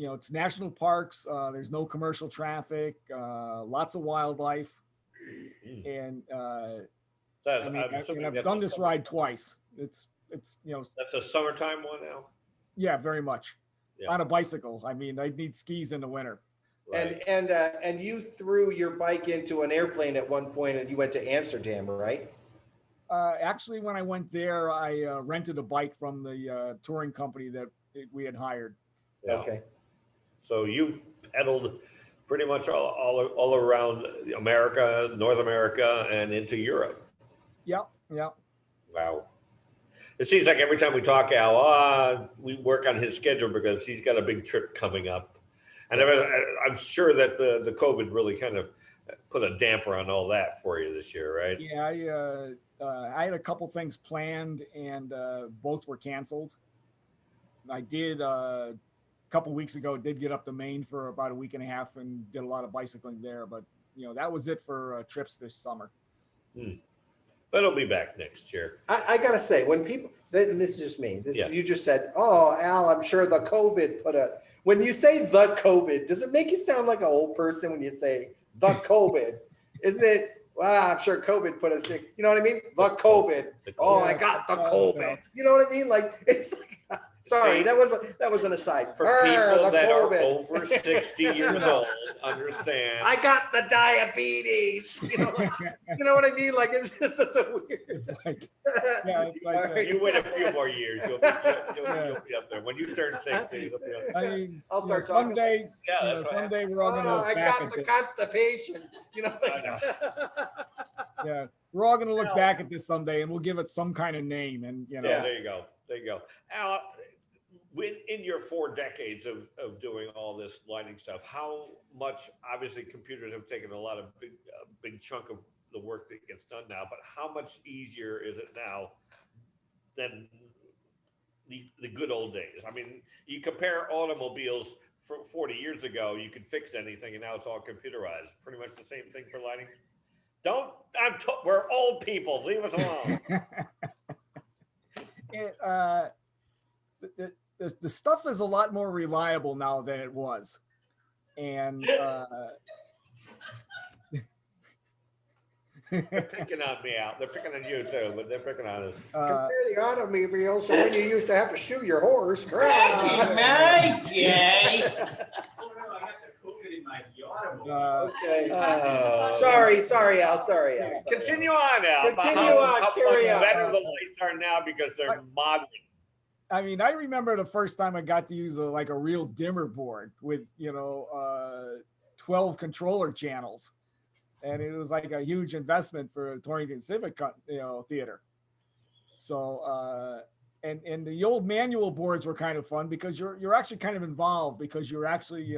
it's national parks. There's no commercial traffic, lots of wildlife. And I've done this ride twice. It's That's a summertime one now. yeah, very much. Yeah. On a bicycle. I mean, I'd need skis in the winter. Right. And you threw your bike into an airplane at one point, and you went to Amsterdam, right? Actually, when I went there, I rented a bike from the touring company that we had hired. Yeah. Okay. So you've pedaled pretty much all around America, North America, and into Europe. Yep, yep. Wow. It seems like every time we talk, Al, we work on his schedule because he's got a big trip coming up. And I'm sure that the COVID really kind of put a damper on all that for you this year, right? Yeah, I had a couple things planned and both were canceled. I did a couple weeks ago, did get up to Maine for about a week and a half and did a lot of bicycling there. But, that was it for trips this summer. But it'll be back next year. I gotta say, when people, and this is just me, Yeah. you just said, oh, Al, I'm sure the COVID when you say the COVID, does it make you sound like an old person when you say the COVID? Isn't it, well, I'm sure COVID put us, you know what I mean? The COVID. Oh, I got the COVID. You know what I mean? Like, it's like, sorry, that was an aside. For Brr, people the that are COVID. over 60 years old, understand. I got the diabetes. You know what I mean? Like, it's just such a weird. It's like, yeah, it's like, All right. You wait a few more years, you'll be up there. When you turn 60, you'll be up there. I mean, I'll start talking. someday, Yeah, that's right. someday we're all Oh, gonna I look back got at the this. constipation. You know. I know. Yeah, we're all gonna look back at this someday, and we'll give it some kind of name. And Yeah, there you go. There you go. Al, in your 4 decades of doing all this lighting stuff, how much, obviously computers have taken a lot of big chunk of the work that gets done now, but how much easier is it now than the good old days? I mean, you compare automobiles from 40 years ago, you could fix anything, and now it's all computerized. Pretty much the same thing for lighting. We're old people. Leave us alone. The stuff is a lot more reliable now than it was, and They're picking on me out. They're picking on you too, but they're picking on us. Compare the automobile to when you used to have to shoe your horse. Okay. Sorry, Al. Sorry, Al. Continue on, Al. Continue How on, carry much on. better the lights are now because they're modeling. I mean, I remember the first time I got to use a real dimmer board with 12 controller channels, and it was like a huge investment for Torrington Civic Theater. So and the old manual boards were kind of fun because you're actually kind of involved because you're actually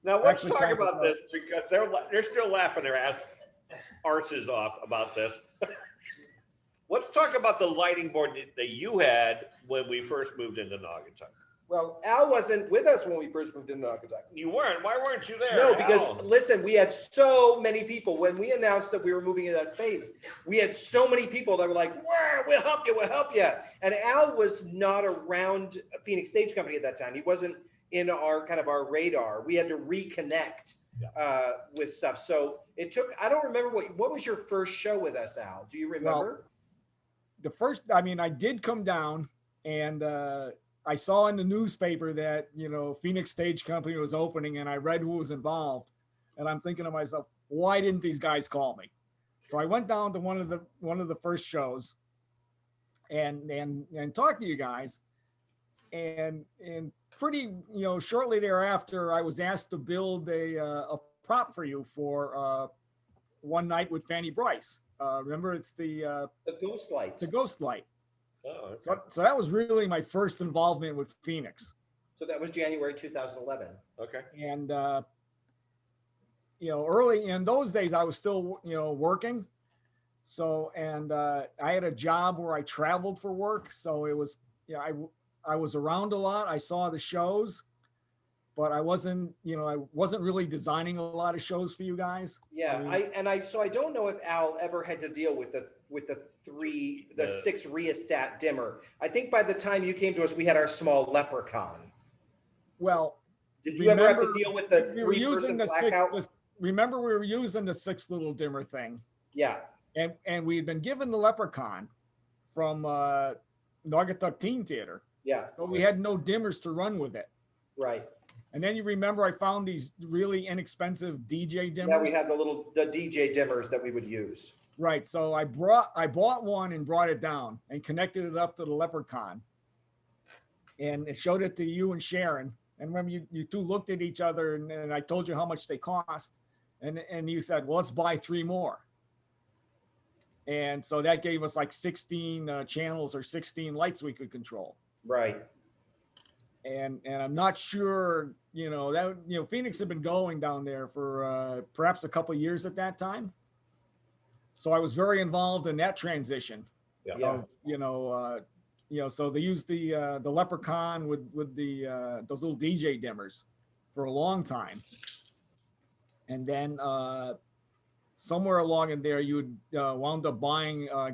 Now let's actually talk kind of about this because they're still laughing their arses off about this. Let's talk about the lighting board that you had when we first moved into Naugatuck. Well, Al wasn't with us when we first moved into Naugatuck. You weren't. Why weren't you there? No, because Al? listen, we had so many people when we announced that we were moving into that space. We had so many people that were like, "We'll help you." And Al was not around Phoenix Stage Company at that time. He wasn't in our radar. We had to reconnect with stuff. So it took. I don't remember what was your first show with us, Al? Do you remember? I did come down and I saw in the newspaper that, Phoenix Stage Company was opening and I read who was involved. And I'm thinking to myself, why didn't these guys call me? So I went down to one of the first shows and talked to you guys. And pretty, shortly thereafter, I was asked to build a prop for you for One Night with Fanny Bryce. Remember, it's the Ghost Light. The Ghost Light. Oh, okay. So that was really my first involvement with Phoenix. So that was January 2011. Okay. And, early in those days, I was still, working. So, and I had a job where I traveled for work. So it was, I was around a lot. I saw the shows, but I wasn't really designing a lot of shows for you guys. Yeah, so I don't know if Al ever had to deal with the 6 rheostat dimmer. I think by the time you came to us, we had our small Leprechaun. Well, did you ever have to deal with the 3-person blackout? Remember, we were using the 6 little dimmer thing. Yeah. And we had been given the Leprechaun from Naugatuck Teen Theater. Yeah. But we had no dimmers to run with it. Right. And then you remember I found these really inexpensive DJ dimmers. Yeah, we had the DJ dimmers that we would use. Right. So I bought one and brought it down and connected it up to the Leprechaun. And it showed it to you and Sharon. And remember you two looked at each other and I told you how much they cost. And you said, well, let's buy 3 more. And so that gave us like 16 channels or 16 lights we could control. Right. And I'm not sure, Phoenix had been going down there for perhaps a couple of years at that time. So I was very involved in that transition. Yeah. Of, so they used the Leprechaun with the those little DJ dimmers for a long time. And then somewhere along in there, you wound up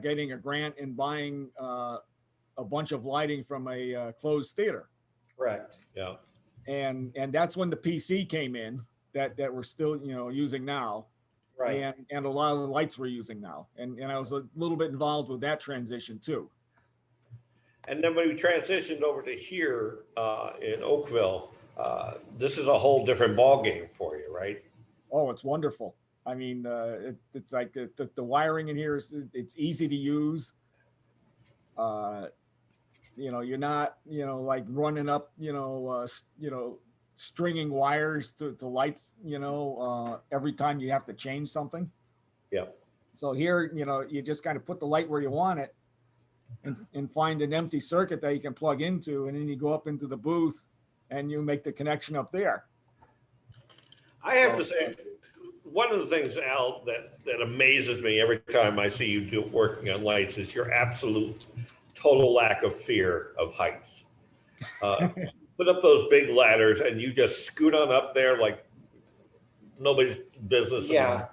getting a grant and buying a bunch of lighting from a closed theater. Correct. Yeah. And that's when the PC came in that we're still, using now. Right. And a lot of the lights we're using now. And I was a little bit involved with that transition too. And then when we transitioned over to here in Oakville, this is a whole different ballgame for you, right? Oh, it's wonderful. I mean, it's like the wiring in here it's easy to use. You're not, like running up, stringing wires to lights, every time you have to change something. Yeah. So here, you just kind of put the light where you want it and find an empty circuit that you can plug into. And then you go up into the booth and you make the connection up there. I have to say, one of the things, Al, that amazes me every time I see you working on lights is your absolute total lack of fear of heights. Put up those big ladders and you just scoot on up there like nobody's business. Yeah.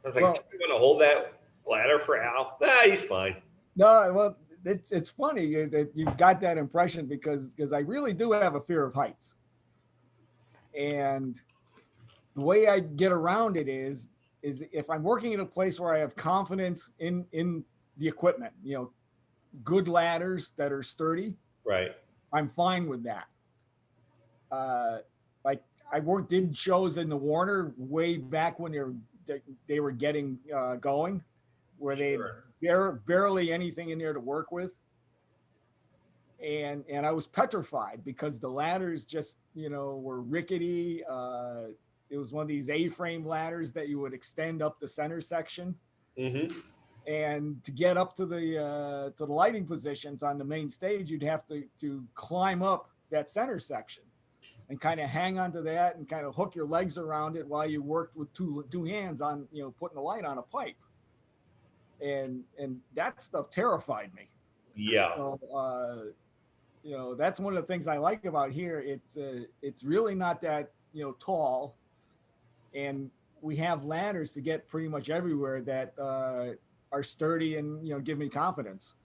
I was like, you want to hold that ladder for Al? Nah, he's fine. No, well, it's funny that you've got that impression because I really do have a fear of heights. And the way I get around it is if I'm working in a place where I have confidence in the equipment, good ladders that are sturdy, right? I'm fine with that. Like I did shows in the Warner way back when they were getting going, where they barely anything in there to work with, and I was petrified because the ladders just were rickety. It was one of these A-frame ladders that you would extend up the center section. Mm-hmm. And to get up to the lighting positions on the main stage, you'd have to climb up that center section and kind of hang onto that and kind of hook your legs around it while you worked with two hands on putting the light on a pipe. And that stuff terrified me. Yeah. So that's one of the things I like about here. It's really not that tall, and we have ladders to get pretty much everywhere that are sturdy and give me confidence.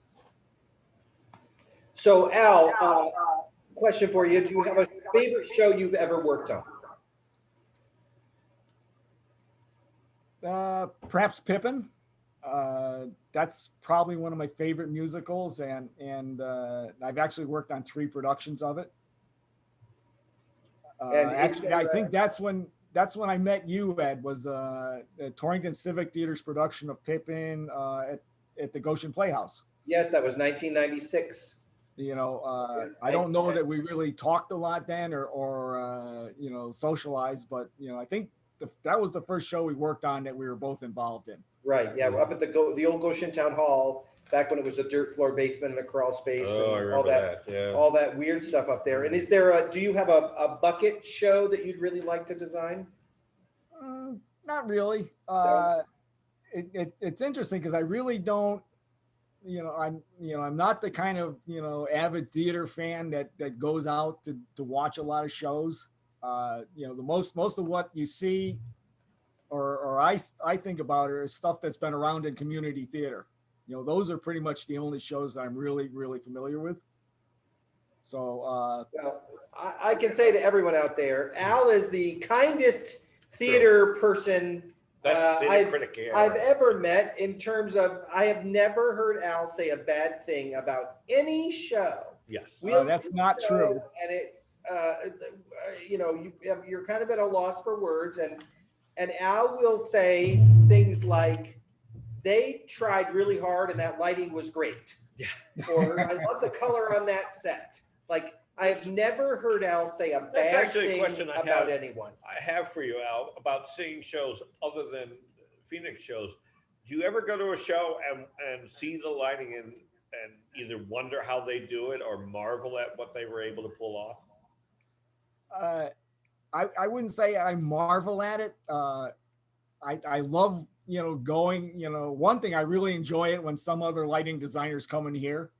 So Al, question for you: do you have a favorite show you've ever worked on? Perhaps Pippin. That's probably one of my favorite musicals, and I've actually worked on 3 productions of it. Actually, I think that's when I met you, Ed, was Torrington Civic Theater's production of Pippin at the Goshen Playhouse. Yes, that was 1996. I don't know that we really talked a lot then or socialized, but I think that was the first show we worked on that we were both involved in. Right. Yeah. We're up at the old Goshen Town Hall back when it was a dirt floor basement and a crawl space Oh, I and remember that. Yeah. all that weird stuff up there. And do you have a bucket show that you'd really like to design? Not really. It's interesting because I really don't, I'm not the kind of, avid theater fan that goes out to watch a lot of shows. The most of what you see or I think about is stuff that's been around in community theater. Those are pretty much the only shows that I'm really, really familiar with. So well, I can say to everyone out there, Al is the kindest theater person I've ever met, in terms of I have never heard Al say a bad thing about any show Yes. That's not true. And it's, you're kind of at a loss for words, and Al will say things like, they tried really hard and that lighting was great. Yeah. Or I love the color on that set. Like, I have never heard Al say a bad actually a thing question I about have. anyone. I have for you, Al, about seeing shows other than Phoenix shows. Do you ever go to a show and see the lighting and either wonder how they do it or marvel at what they were able to pull off? I wouldn't say I marvel at it. I love, going, one thing I really enjoy it when some other lighting designers come in here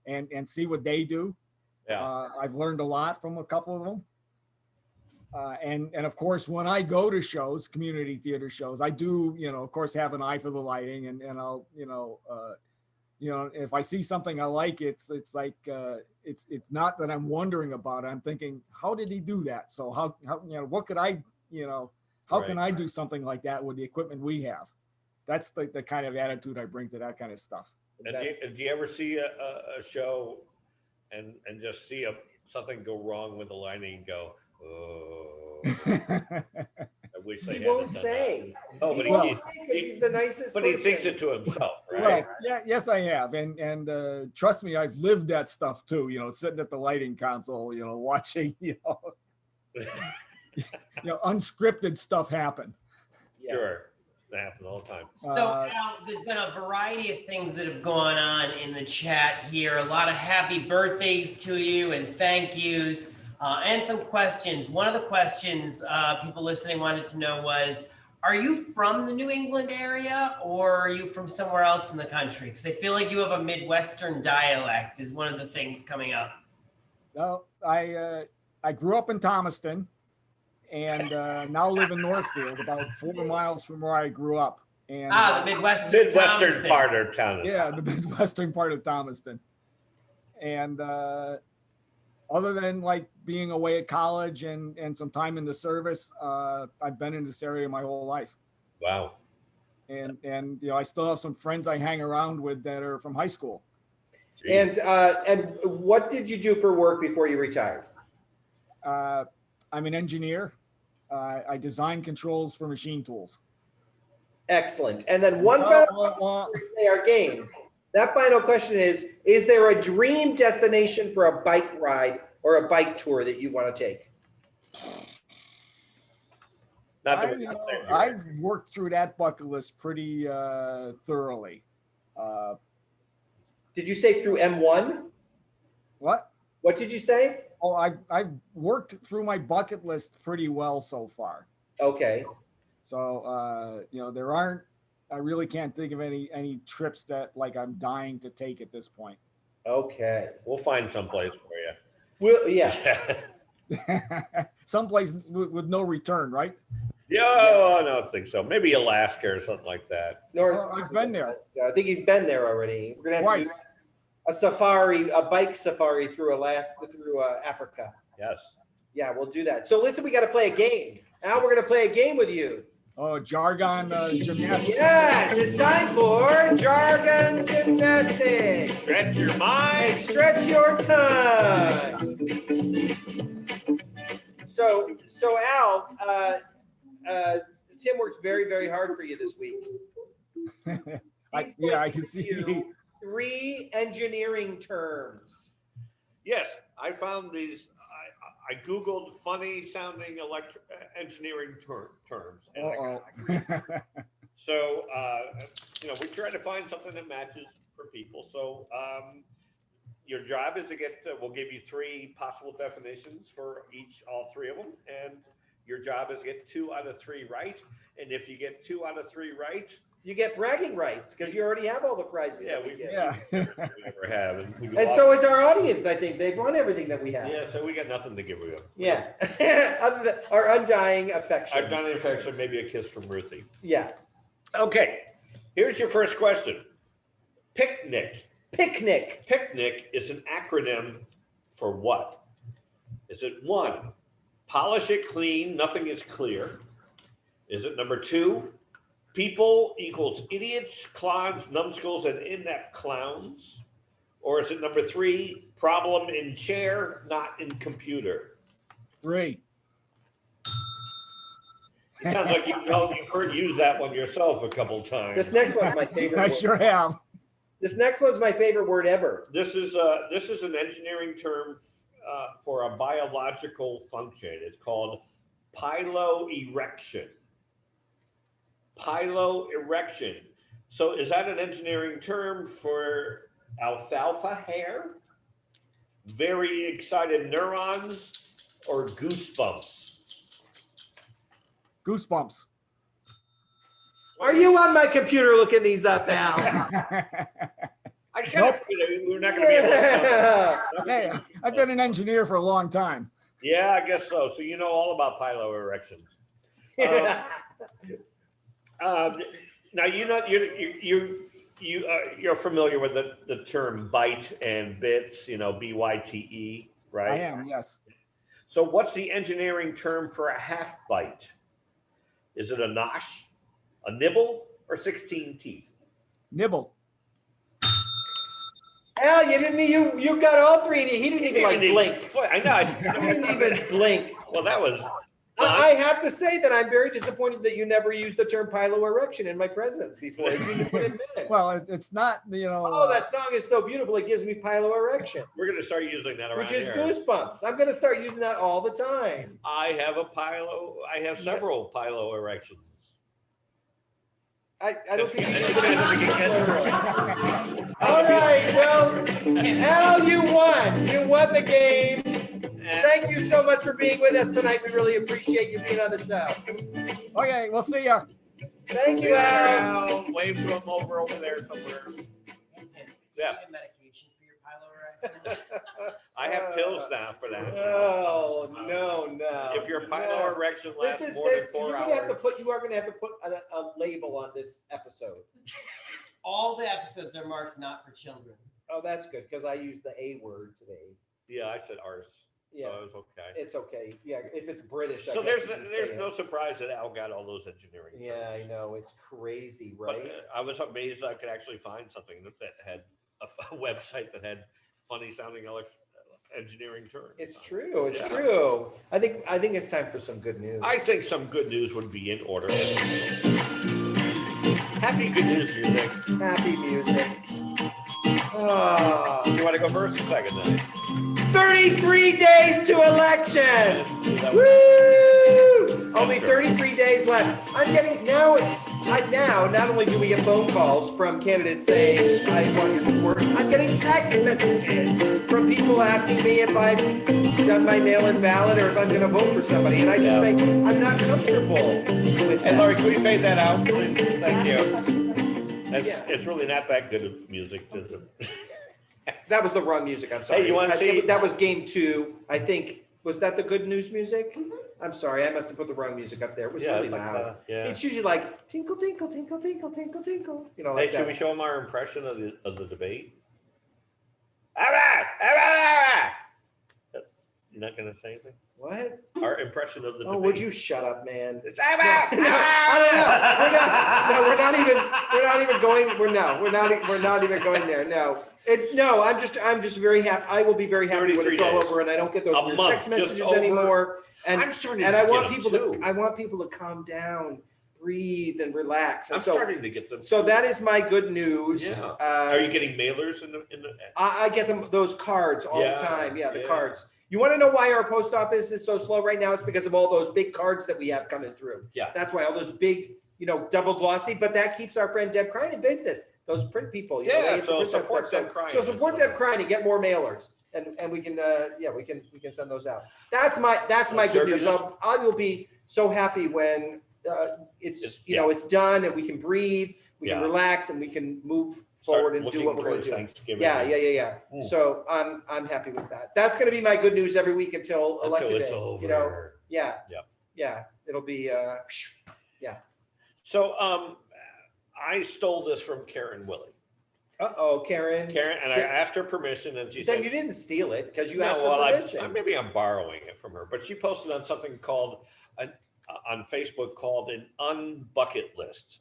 and see what they do. Yeah. I've learned a lot from a couple of them. And of course, when I go to shows, community theater shows, I do, of course, have an eye for the lighting, and I'll, if I see something I like, it's like, it's not that I'm wondering about it. I'm thinking, how did he do that? So how what could I, how can I do something like that with the equipment we have? That's the kind of attitude I bring to that kind of stuff. And do you ever see a show and just see something go wrong with the lighting and go, oh, I wish they He hadn't won't done say. that. Oh, but He won't say 'cause he's the nicest but he person. thinks it to himself, Well, right? yeah, yes, I have, and trust me, I've lived that stuff too. Sitting at the lighting console, watching, unscripted stuff happen. Yes. Sure. That happens all the time. So, Al, there's been a variety of things that have gone on in the chat here. A lot of happy birthdays to you and thank yous, and some questions. One of the questions people listening wanted to know was, are you from the New England area or are you from somewhere else in the country? Because they feel like you have a Midwestern dialect is one of the things coming up. No, I grew up in Thomaston, and now live in Northfield, about 4 miles from where I grew up. And the Midwestern Thomaston. part of town. yeah, the Midwestern part of Thomaston. And other than like being away at college and some time in the service, I've been in this area my whole life. Wow. And I still have some friends I hang around with that are from high school. Jeez. And what did you do for work before you retired? I'm an engineer. I design controls for machine tools. Excellent. And then one final play our game. That final question is there a dream destination for a bike ride or a bike tour that you want to take? Not that we're not there yet. I've worked through that bucket list pretty thoroughly. Did you say through M1? What? What did you say? Oh, I've worked through my bucket list pretty well so far. Okay. So there aren't. I really can't think of any trips that like I'm dying to take at this point. Okay. We'll find someplace for you. Well, yeah. Someplace with no return, right? Yeah, I don't think so. Maybe Alaska or something like that. I've been there. I think he's been there already. We're gonna have to do a safari, a bike safari through Africa. Yes. Yeah, we'll do that. So listen, we got to play a game. Now we're gonna play a game with you. Oh, jargon gymnastics. Yes, it's time for jargon gymnastics. Stretch your mind. And stretch your time. So Al, Tim worked very, very hard for you this week. I can see. 3 engineering terms. Yes, I found these. I Googled funny sounding engineering terms. And I got so, we try to find something that matches for people. So your job is to we'll give you 3 possible definitions for all 3 of them. And your job is to get 2 out of 3 right. And if you get 2 out of 3 right, you get bragging rights because you already have all the prizes. Yeah, we get. we never have. And so is our audience. I think they've won everything that we have. Yeah, so we got nothing to give them. Yeah, other than our undying affection. Our undying affection, maybe a kiss from Ruthie. Yeah. Okay, here's your first question. Picnic. Picnic. Picnic is an acronym for what? Is it 1, polish it clean, nothing is clear? Is it number 2, people equals idiots, clowns, numbskulls, and inept clowns? Or is it number 3, Problem in chair, not in computer. 3. It sounds like you've heard use that one yourself a couple times. This next one's my favorite I word. sure have. This next one's my favorite word ever. This is an engineering term for a biological function. It's called piloerection. Piloerection. So is that an engineering term for alfalfa hair, very excited neurons, or goosebumps? Goosebumps. Are you on my computer looking these up, Al? I guess we're not going to be able to. Yeah. Hey, I've been an engineer for a long time. Yeah, I guess so. So you know all about piloerections. Now you're familiar with the term byte and bits, BYTE, right? I am, yes. So what's the engineering term for a half byte? Is it a nosh, a nibble, or 16 teeth? Nibble. Al, you got all three, and he didn't even like blink. I know. He didn't even blink. Well, that was. I have to say that I'm very disappointed that you never used the term piloerection in my presence before. You didn't put it in. Well, it's not, Oh, that song is so beautiful. It gives me piloerection, We're going to start using that around which is here. goosebumps. I'm going to start using that all the time. I have several piloerections. I don't think. And All right, well, Al, you won. You won the game. Thank you so much for being with us tonight. We really appreciate you being on the show. Okay, we'll see ya. Thank you, Al. Wave to him over there somewhere. Hey, Tim, Yeah. do you need a medication for your piloerection? I have pills now for that. Oh, no. If your No. piloerection lasts This is more than this. 4 You hours. are going to have to put a label on this episode. All the episodes are marked not for children. Oh, that's good because I used the A word today. Yeah, I said ours. Yeah, So it was okay. it's okay. Yeah, if it's British, I So guess there's you can say no it. surprise that Al got all those engineering. Yeah, I terms. know it's crazy, But right? I was amazed I could actually find something that had a website that had funny sounding engineering terms. It's true. It's Yeah. true. I think it's time for some good news. I think some good news would be in order. Happy good news music. Happy music. Oh, You want to go first or second then? 33 days to election. Is that what- Woo! Only That's true. 33 days left. I'm getting now. Now not only do we get phone calls from candidates saying I want your support, I'm getting text messages from people asking me if I've done my mail-in ballot or if I'm going to vote for somebody, and I just say I'm not comfortable with Hey, that. Laurie, can we fade that out, please? Thank you. Yeah. It's really not that good of music. That was the wrong music. I'm sorry. Hey, you wanna see- That was game 2. I think. Was that the good news music? I'm sorry. I must have put the wrong music up there. It was really it's like, loud. yeah. It's usually like tinkle, tinkle, tinkle, tinkle, tinkle, tinkle. You know, Hey, like should we that. show them our impression of the debate? All right, all right, all right. You're not going to say anything? What? Our impression of the debate. Oh, would you shut up, man? It's all right, No, I don't know. We're not even going. We're not even going there. No. I'm just very happy. I will be very happy when 33 it's all days. over and I don't get those A weird month, text just messages over. anymore. And I'm starting and to I get want them people too. to calm down, breathe, and relax. And I'm so starting to get them. so that is my good news. Yeah. Uh, Are you getting mailers in the? I get those cards all Yeah, the time. Yeah, the yeah. cards. You want to know why our post office is so slow right now? It's because of all those big cards that we have coming through. Yeah. That's why all those big, double glossy, but that keeps our friend Deb Crine in business. Those print people. They Yeah, have to so print that support stuff. Deb Crine. So support Deb Crine and get more mailers. And we can, we can send those out. That's my That's good your news. good I will be so happy when it's it's done and we can breathe, we can Yeah. relax, and we can move forward and do what we're going to do. Thanksgiving. Yeah. Mm. So I'm happy with that. That's going to be my good news every week until election Until it's day. over. Yeah. Yep. Yeah. It'll be So I stole this from Karen Willie. Karen. Karen, and I asked her permission, and she Then said, you didn't steal it because you "No, asked well, for permission. maybe I'm borrowing it from her." But she posted on something called on Facebook called an unbucket list.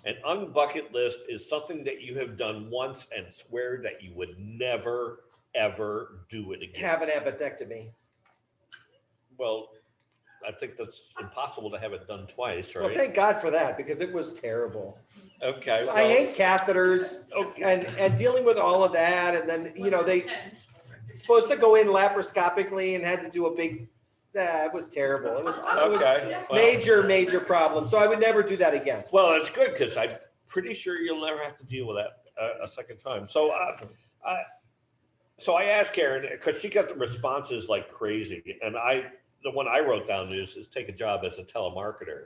An unbucket list is something that you have done once and swear that you would never ever do it again. Have an appendectomy. Well, I think that's impossible to have it done twice, Well, right? thank God for that because it was terrible. Okay. I hate catheters Okay. and dealing with all of that. And then, they supposed to go in laparoscopically and had to do a big, it was terrible. It was Okay. Well, major problem. So I would never do that again. well, it's good because I'm pretty sure you'll never have to deal with that a second time. So, I asked Karen because she got the responses like crazy, and the one I wrote down is take a job as a telemarketer.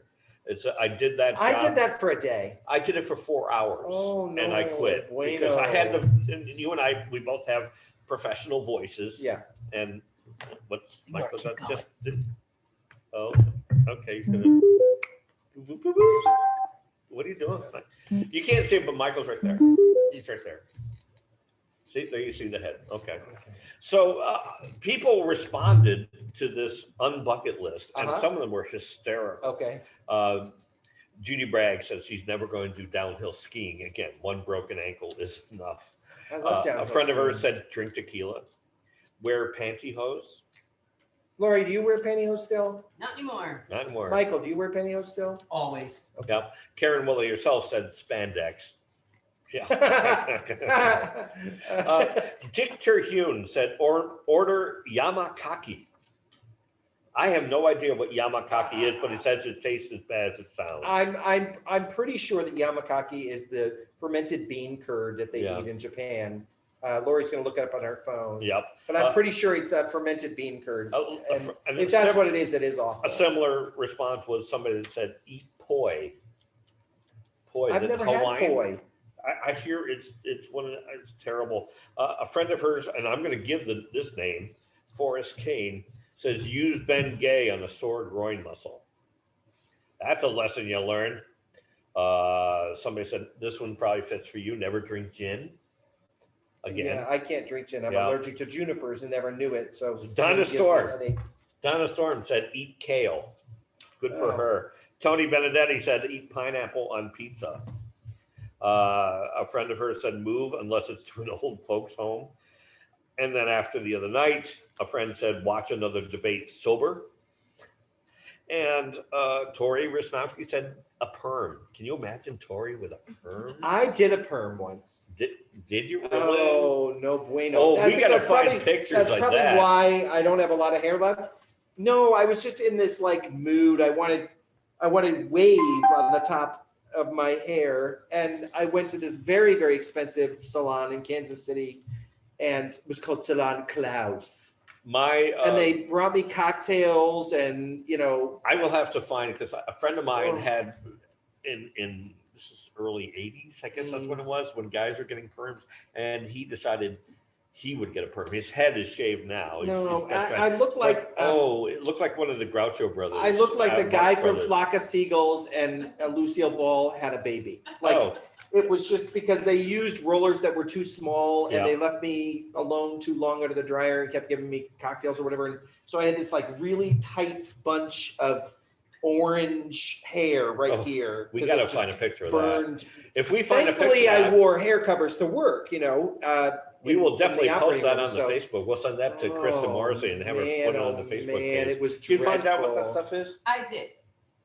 I did that. I job. did that for a day. I did it for 4 hours, Oh, and I no, quit because I had and you and I, we both have professional voices. Yeah. And what's More, Michael keep got just? going. Oh, okay. He's gonna. What are you doing? You can't see him, but Michael's right there. He's right there. See, there you see the head. Okay. So people responded to this unbucket list, and some of them were hysterical. Okay. Judy Bragg says she's never going to do downhill skiing again. One broken ankle is enough. I love downhill A friend of hers skiing. said drink tequila, wear pantyhose. Lori, do you wear pantyhose still? Not anymore. Not more. Michael, do you wear pantyhose still? Always. Yeah. Karen Woolley herself said spandex. Yeah. Dick Terhune said order yamakaki. I have no idea what yamakaki is, but it says it tastes as bad as it sounds. I'm pretty sure that yamakaki is the fermented bean curd that they Yeah. eat in Japan. Lori's going to look it up on her phone. Yep. But I'm pretty sure it's a fermented bean curd. And If that's what it is awful. a similar response was somebody that said eat poi. Poi. I've the never Hawaiian- had poi. I hear it's terrible. A friend of hers, and I'm going to give this name, Forrest Kane, says use Ben Gay on the sore groin muscle. That's a lesson you learn. Somebody said this one probably fits for you. Never drink gin. Again, Yeah, I can't drink gin. I'm Yeah. allergic to junipers and never knew it. So Donna gin gives me Storm. headaches. Donna Storm said eat kale. Good for Oh. her. Tony Benedetti said eat pineapple on pizza. A friend of hers said move unless it's to an old folks home. And then after the other night, a friend said watch another debate sober. And Tori Risnovsky said a perm. Can you imagine Tori with a perm? I did a perm once. Did you really? Oh, no bueno. Oh, I we think gotta that's find probably- pictures That's like probably that. why I don't have a lot of hair left. No, I was just in this like mood. I wanted wave on the top of my hair, and I went to this very, very expensive salon in Kansas City, and it was called Salon Klaus. And they brought me cocktails, and I will have to find because a friend of mine Oh. had in this is early 80s, I guess that's when it was, when guys were getting perms, and he decided he would get a perm. His head is shaved now. no, His best I friend. look like it looked like one of the Groucho brothers. I look like the Marx guy from Brothers. Flock of Seagulls, and Lucille Ball had a baby. Like Oh, it was just because they used rollers that were too small, and Yeah. they left me alone too long under the dryer and kept giving me cocktails or whatever. And so I had this like really tight bunch of orange hair right here. we 'cause got to it just find a picture of that. burned. If we find a Thankfully, picture, I of that, wore hair covers to work. we will in definitely the post operating that room, on the so- Facebook. We'll send that to Krista Oh, Morrissey and have her man, put it on oh, the Facebook man, page. it was Did you find out what that dreadful. stuff is? I did.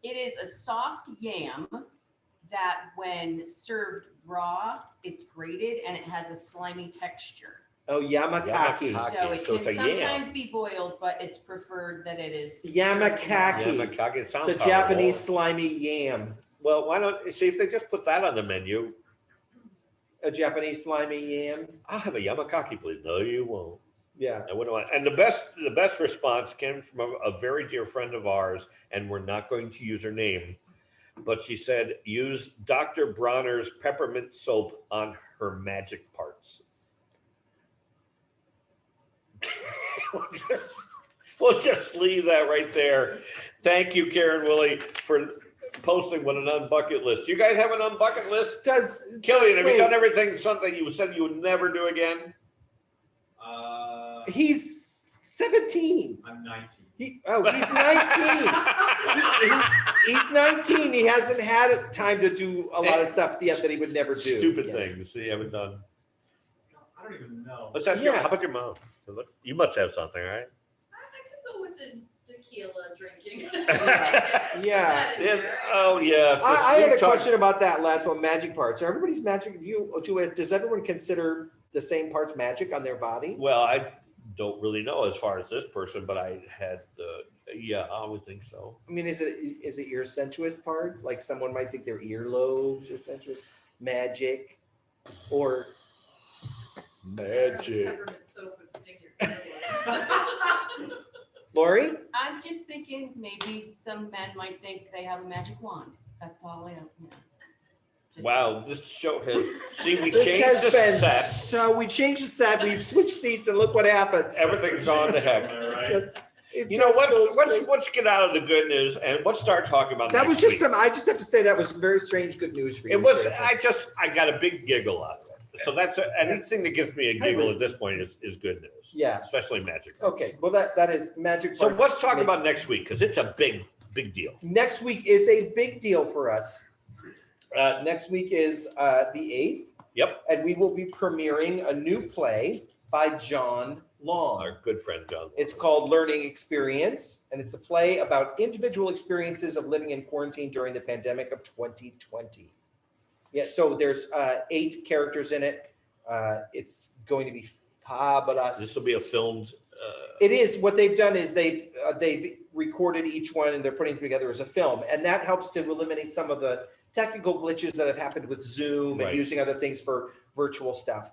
It is a soft yam that when served raw, it's grated and it has a slimy texture. Oh, yamakaki. Yamakaki. So it So can it's a yam. sometimes be boiled, but it's preferred that it is. Yamakaki. Yamakaki. It sounds It's a horrible. Japanese slimy yam. Well, why don't see if they just put that on the menu? A Japanese slimy yam. I'll have a yamakaki, please. No, you won't. Yeah. I wouldn't want. And the best response came from a very dear friend of ours, and we're not going to use her name, but she said use Dr. Bronner's peppermint soap on her magic parts. We'll just leave that right there. Thank you, Karen Woolley, for posting with an unbucket list. You guys have an unbucket list? Killian, have you done everything, something you said you would never do again? He's 17. I'm 19. He's 19. He's 19. He hasn't had time to do a lot of stuff yet that he would never do. Stupid Yeah. things that you haven't done. I don't don't even know. Let's ask you, how about your mom? You must have something, right? I could go with the tequila drinking. Yeah. Oh, yeah. I had a We've talked- question about that last one, magic parts. Are everybody's magic, does everyone consider the same parts magic on their body? Well, I don't really know as far as this person, but I had yeah, I would think so. I mean, is it your sensuous parts? Like someone might think their earlobes are sensuous, magic, or magic. Peppermint soap would sting your earlobes. Lori? I'm just thinking maybe some men might think they have a magic wand. That's all I don't, Just- Wow, this show has, see, we This changed has the been set. so. We changed the set. We've switched seats, and look what happens. Everything's gone to heck. It You know, just goes crazy. let's get out of the good news and let's start talking about That was next just week. some. I just have to say that was very strange good news for you. It was, Sharon. I got a big giggle out of it. So that's, anything that gives me a giggle at this point is good news. Yeah. Especially magic. Okay. Well, that is magic. So parts let's talk make- about next week, because it's a big deal. Next week is a big deal for us. Next week is the 8th. Yep. And we will be premiering a new play by John Long. Our good friend John. It's called Learning Experience, and it's a play about individual experiences of living in quarantine during the pandemic of 2020. Yeah, so there's 8 characters in it. It's going to be fabulous. This will be a filmed. It is. What they've done is they've recorded each one and they're putting it together as a film, and that helps to eliminate some of the technical glitches that have happened with Zoom and Right. using other things for virtual stuff.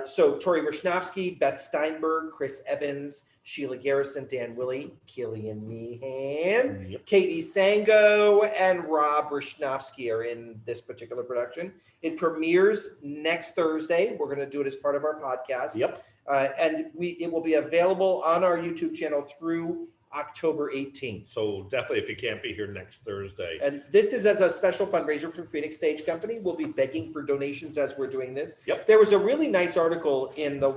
So Tori Rishnovsky, Beth Steinberg, Chris Evans, Sheila Garrison, Dan Willey, Killian Meehan, Yep. Katie Stango, and Rob Rishnovsky are in this particular production. It premieres next Thursday. We're going to do it as part of our podcast. Yep. And it will be available on our YouTube channel through October 18th. So definitely, if you can't be here next Thursday. And this is as a special fundraiser for Phoenix Stage Company. We'll be begging for donations as we're doing this. Yep. There was a really nice article in the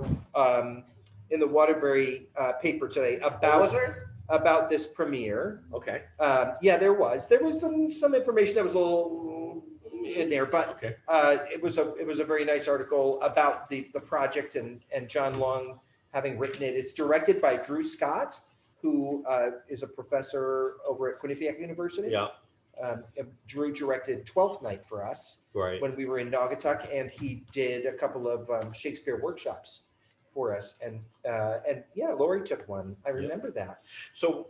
Waterbury paper today about this premiere. Okay. Yeah, there was some information that was a little in there, but Okay. it was a very nice article about the project and John Long having written it. It's directed by Drew Scott, who is a professor over at Quinnipiac University. Yeah. Drew directed Twelfth Night for us Right. when we were in Naugatuck, and he did a couple of Shakespeare workshops for us. And yeah, Lori took one. I remember that. So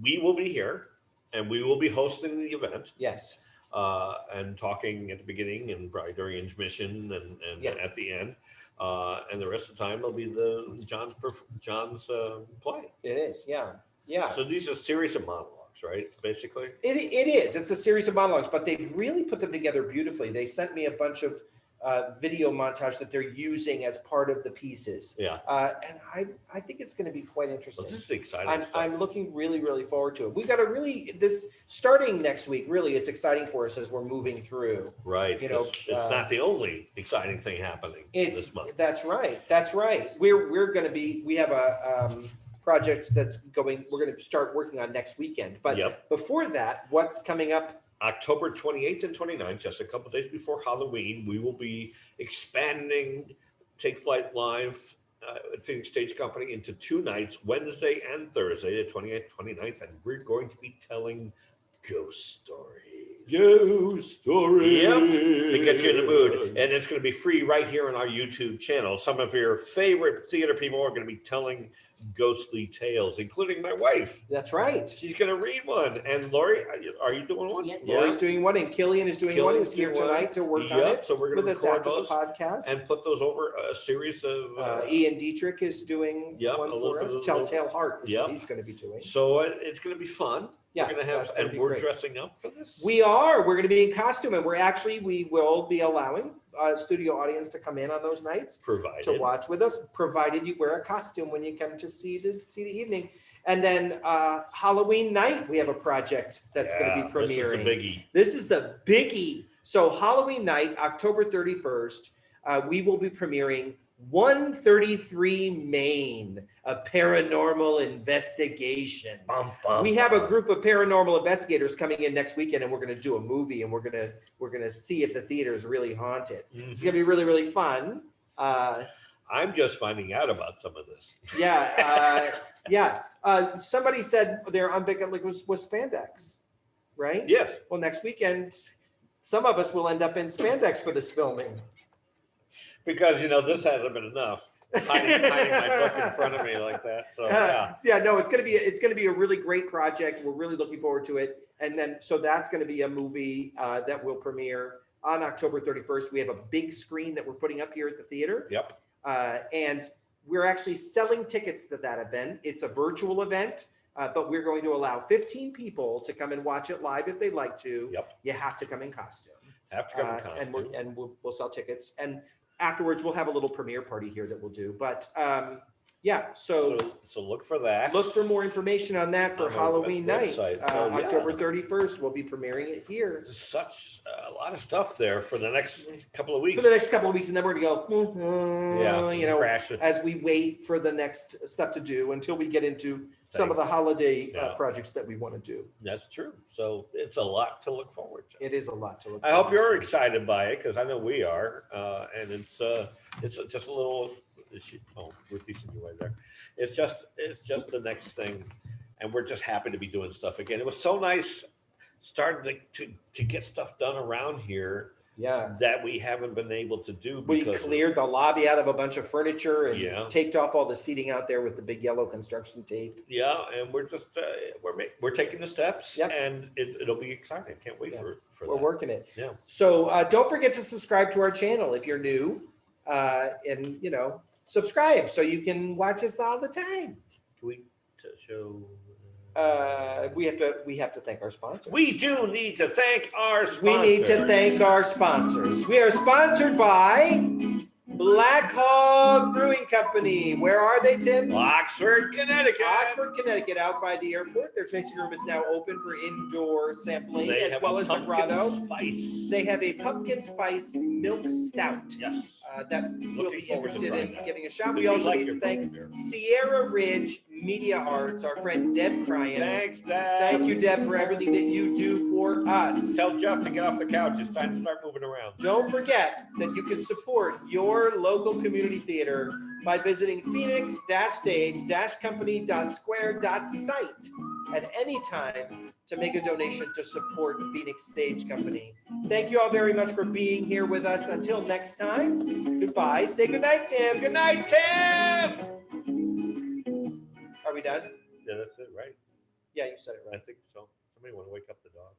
we will be here, and we will be hosting the event. Yes. And talking at the beginning and probably during intermission and Yeah. at the end. And the rest of the time will be John's play. It is. Yeah. Yeah. So these are a series of monologues, right? Basically. It is. It's a series of monologues, but they've really put them together beautifully. They sent me a bunch of video montage that they're using as part of the pieces. Yeah. And I think it's going to be quite So interesting. this is exciting I'm stuff. looking really forward to it. We've got this starting next week. Really, it's exciting for us as we're moving through. Right. you know, it's not the only exciting thing happening this month. That's right. We're going to be. We have a project that's going. We're going to start working on next weekend. But Yep. before that, what's coming up? October 28th and 29th, just a couple days before Halloween, we will be expanding Take Flight Live at Phoenix Stage Company into 2 nights, Wednesday and Thursday, the 28th, 29th, and we're going to be telling ghost stories. Ghost story. Yep, to get you in the mood. And it's going to be free right here on our YouTube channel. Some of your favorite theater people are going to be telling ghostly tales, including my wife. That's right. She's going to read one. And Lori, are you doing one? Yes. Lori's doing one, and Killian is doing one. He's here Killian's doing one. tonight to work on Yep, it so we're going with to us record after those the podcast. and put those over a series of. Ian Dietrich is doing Yep, one a little for bit us. of- Telltale Heart is Yep. what he's going to be doing. So it's going to be fun. Yeah, We're going to have, that's gonna and be we're great. dressing up for this. We are. We're going to be in costume, and we will be allowing a studio audience to come in on those nights provided. to watch with us, provided you wear a costume when you come to see the evening. And then Halloween night, we have a project that's going to be premiering. This is the biggie. This is the biggie. So Halloween night, October 31st, we will be premiering 133 Maine, a paranormal investigation. Bum, bum, We have a bum. group of paranormal investigators coming in next weekend, and we're going to do a movie, and we're going to see if the theater is really haunted. Mhm. It's going to be really fun. I'm just finding out about some of this. Yeah, yeah. Somebody said they're on big, like was spandex, right? Yes, Well, next weekend, some of us will end up in spandex for this filming. because this hasn't been enough. Hiding my book in front of me like that. So yeah. Yeah, no, it's gonna be a really great project. We're really looking forward to it. And then, so that's gonna be a movie that will premiere on October 31st. We have a big screen that we're putting up here at the theater. Yep. And we're actually selling tickets to that event. It's a virtual event, but we're going to allow 15 people to come and watch it live if they'd like to. Yep. You have to come in costume. Have to come in costume. And we'll sell tickets. And afterwards, we'll have a little premiere party here that we'll do. But yeah, so look for that. look for more information on that for On our Halloween night. website. So, yeah. October 31st, we'll be premiering it here. Such a lot of stuff there for the next couple of weeks. For the next couple of weeks, and then we're gonna go, Yeah, crash it. as we wait for the next stuff to do until we get into some of the holiday Yeah. projects that we want to do. That's true. So it's a lot to look forward to. It is a lot to look. I hope forward you're to. excited by it because I know we are, and it's just a little. We're teasing you away there. It's just the next thing, and we're just happy to be doing stuff again. It was so nice starting to get stuff done around here Yeah. that we haven't been able to do. We because cleared the lobby out of a bunch of furniture and Yeah. taped off all the seating out there with the big yellow construction tape. Yeah, and we're just we're taking the steps, Yep. and it'll be exciting. Can't wait Yeah. for We're that. working it. Yeah. So don't forget to subscribe to our channel if you're new, and subscribe so you can watch us all the time. Can we show? We have to thank our sponsors. We do need to thank our sponsors. We need to thank our sponsors. We are sponsored by Black Hog Brewing Company. Where are they, Tim? Oxford, Connecticut. Oxford, Connecticut, out by the airport. Their tasting room is now open for indoor sampling, They as have well a as the pumpkin grotto. spice. They have a pumpkin spice milk stout Yes. that we'll Looking be forward to interested in trying that. giving a shot. Did We you also like need your to thank beer? Sierra Ridge Media Arts, our friend Deb Cryan. Thanks, Dad. Thank you, Deb, for everything that you do for us. Tell Jeff to get off the couch. It's time to start moving around. Don't forget that you can support your local community theater by visiting phoenix-stage-company.square.site at any time to make a donation to support Phoenix Stage Company. Thank you all very much for being here with us. Until next time, goodbye. Say goodnight, Tim. Good night, Tim. Are we done? Yeah, that's it, right? Yeah, you said it I right. think so. Somebody want to wake up the dog.